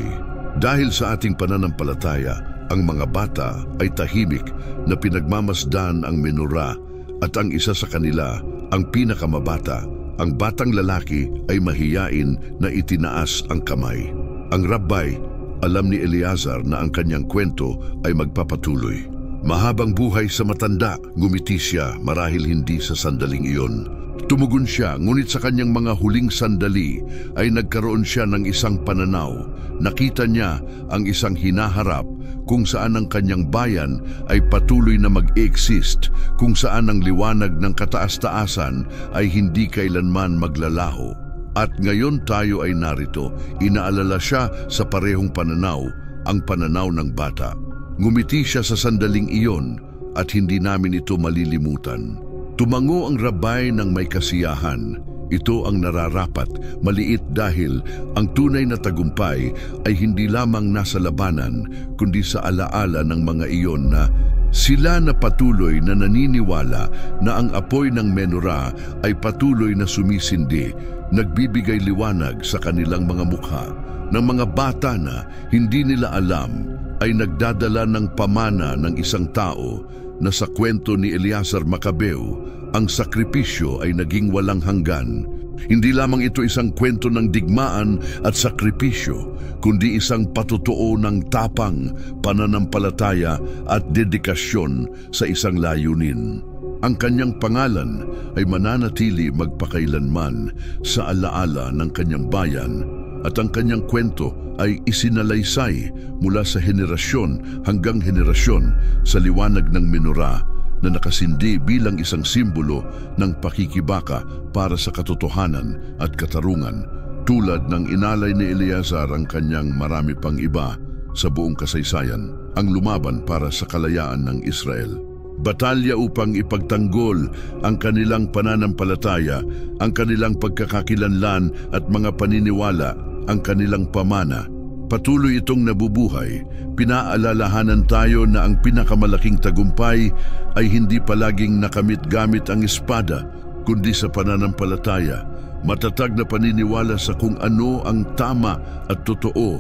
Dahil sa ating pananampalataya, ang mga bata ay tahimik na pinagmamasdan ang menora at ang isa sa kanila, ang pinakamabata, ang batang lalaki ay mahiyain na itinaas ang kamay. Ang rabbay, alam ni Eleazar na ang kanyang kwento ay magpapatuloy. Mahabang buhay sa matanda, ngumiti siya marahil hindi sa sandaling iyon. Tumugon siya, ngunit sa kanyang mga huling sandali ay nagkaroon siya ng isang pananaw. Nakita niya ang isang hinaharap kung saan ang kanyang bayan ay patuloy na mag-exist, kung saan ang liwanag ng kataas-taasan ay hindi kailanman maglalaho. At ngayon tayo ay narito, inaalala siya sa parehong pananaw, ang pananaw ng bata. Ngumiti siya sa sandaling iyon at hindi namin ito malilimutan. Tumango ang rabay ng may kasiyahan. Ito ang nararapat, maliit dahil ang tunay na tagumpay ay hindi lamang nasa labanan, kundi sa alaala ng mga iyon na sila na patuloy na naniniwala na ang apoy ng menora ay patuloy na sumisindi, nagbibigay liwanag sa kanilang mga mukha, ng mga bata na hindi nila alam ay nagdadala ng pamana ng isang tao na sa kwento ni Eleazar Macabeo, ang sakripisyo ay naging walang hanggan. Hindi lamang ito isang kwento ng digmaan at sakripisyo, kundi isang patutuo ng tapang, pananampalataya at dedikasyon sa isang layunin. Ang kanyang pangalan ay mananatili magpakailanman sa alaala ng kanyang bayan at ang kanyang kwento ay isinalaysay mula sa henerasyon hanggang henerasyon sa liwanag ng menora na nakasindi bilang isang simbolo ng pakikibaka para sa katotohanan at katarungan, tulad ng inalay ni Eleazar ang kanyang marami pang iba sa buong kasaysayan, ang lumaban para sa kalayaan ng Israel. Batalya upang ipagtanggol ang kanilang pananampalataya, ang kanilang pagkakakilanlan at mga paniniwala, ang kanilang pamana. Patuloy itong nabubuhay, pinaalalahanan tayo na ang pinakamalaking tagumpay ay hindi palaging nakamit gamit ang espada, kundi sa pananampalataya, matatag na paniniwala sa kung ano ang tama at totoo.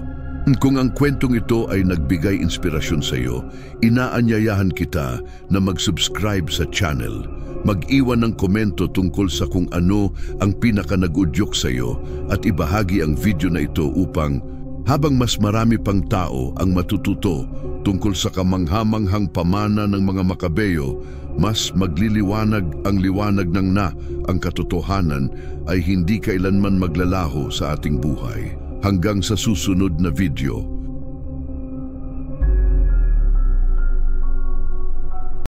Kung ang kwentong ito ay nagbigay inspirasyon sa iyo, inaanyayahan kita na mag-subscribe sa channel. Mag-iwan ng komento tungkol sa kung ano ang pinaka-nag-udyok sa iyo at ibahagi ang video na ito upang habang mas marami pang tao ang matututo tungkol sa kamanghamanghang pamana ng mga Makabeyo, mas magliliwanag ang liwanag ng ang katotohanan ay hindi kailanman maglalaho sa ating buhay. Hanggang sa susunod na video.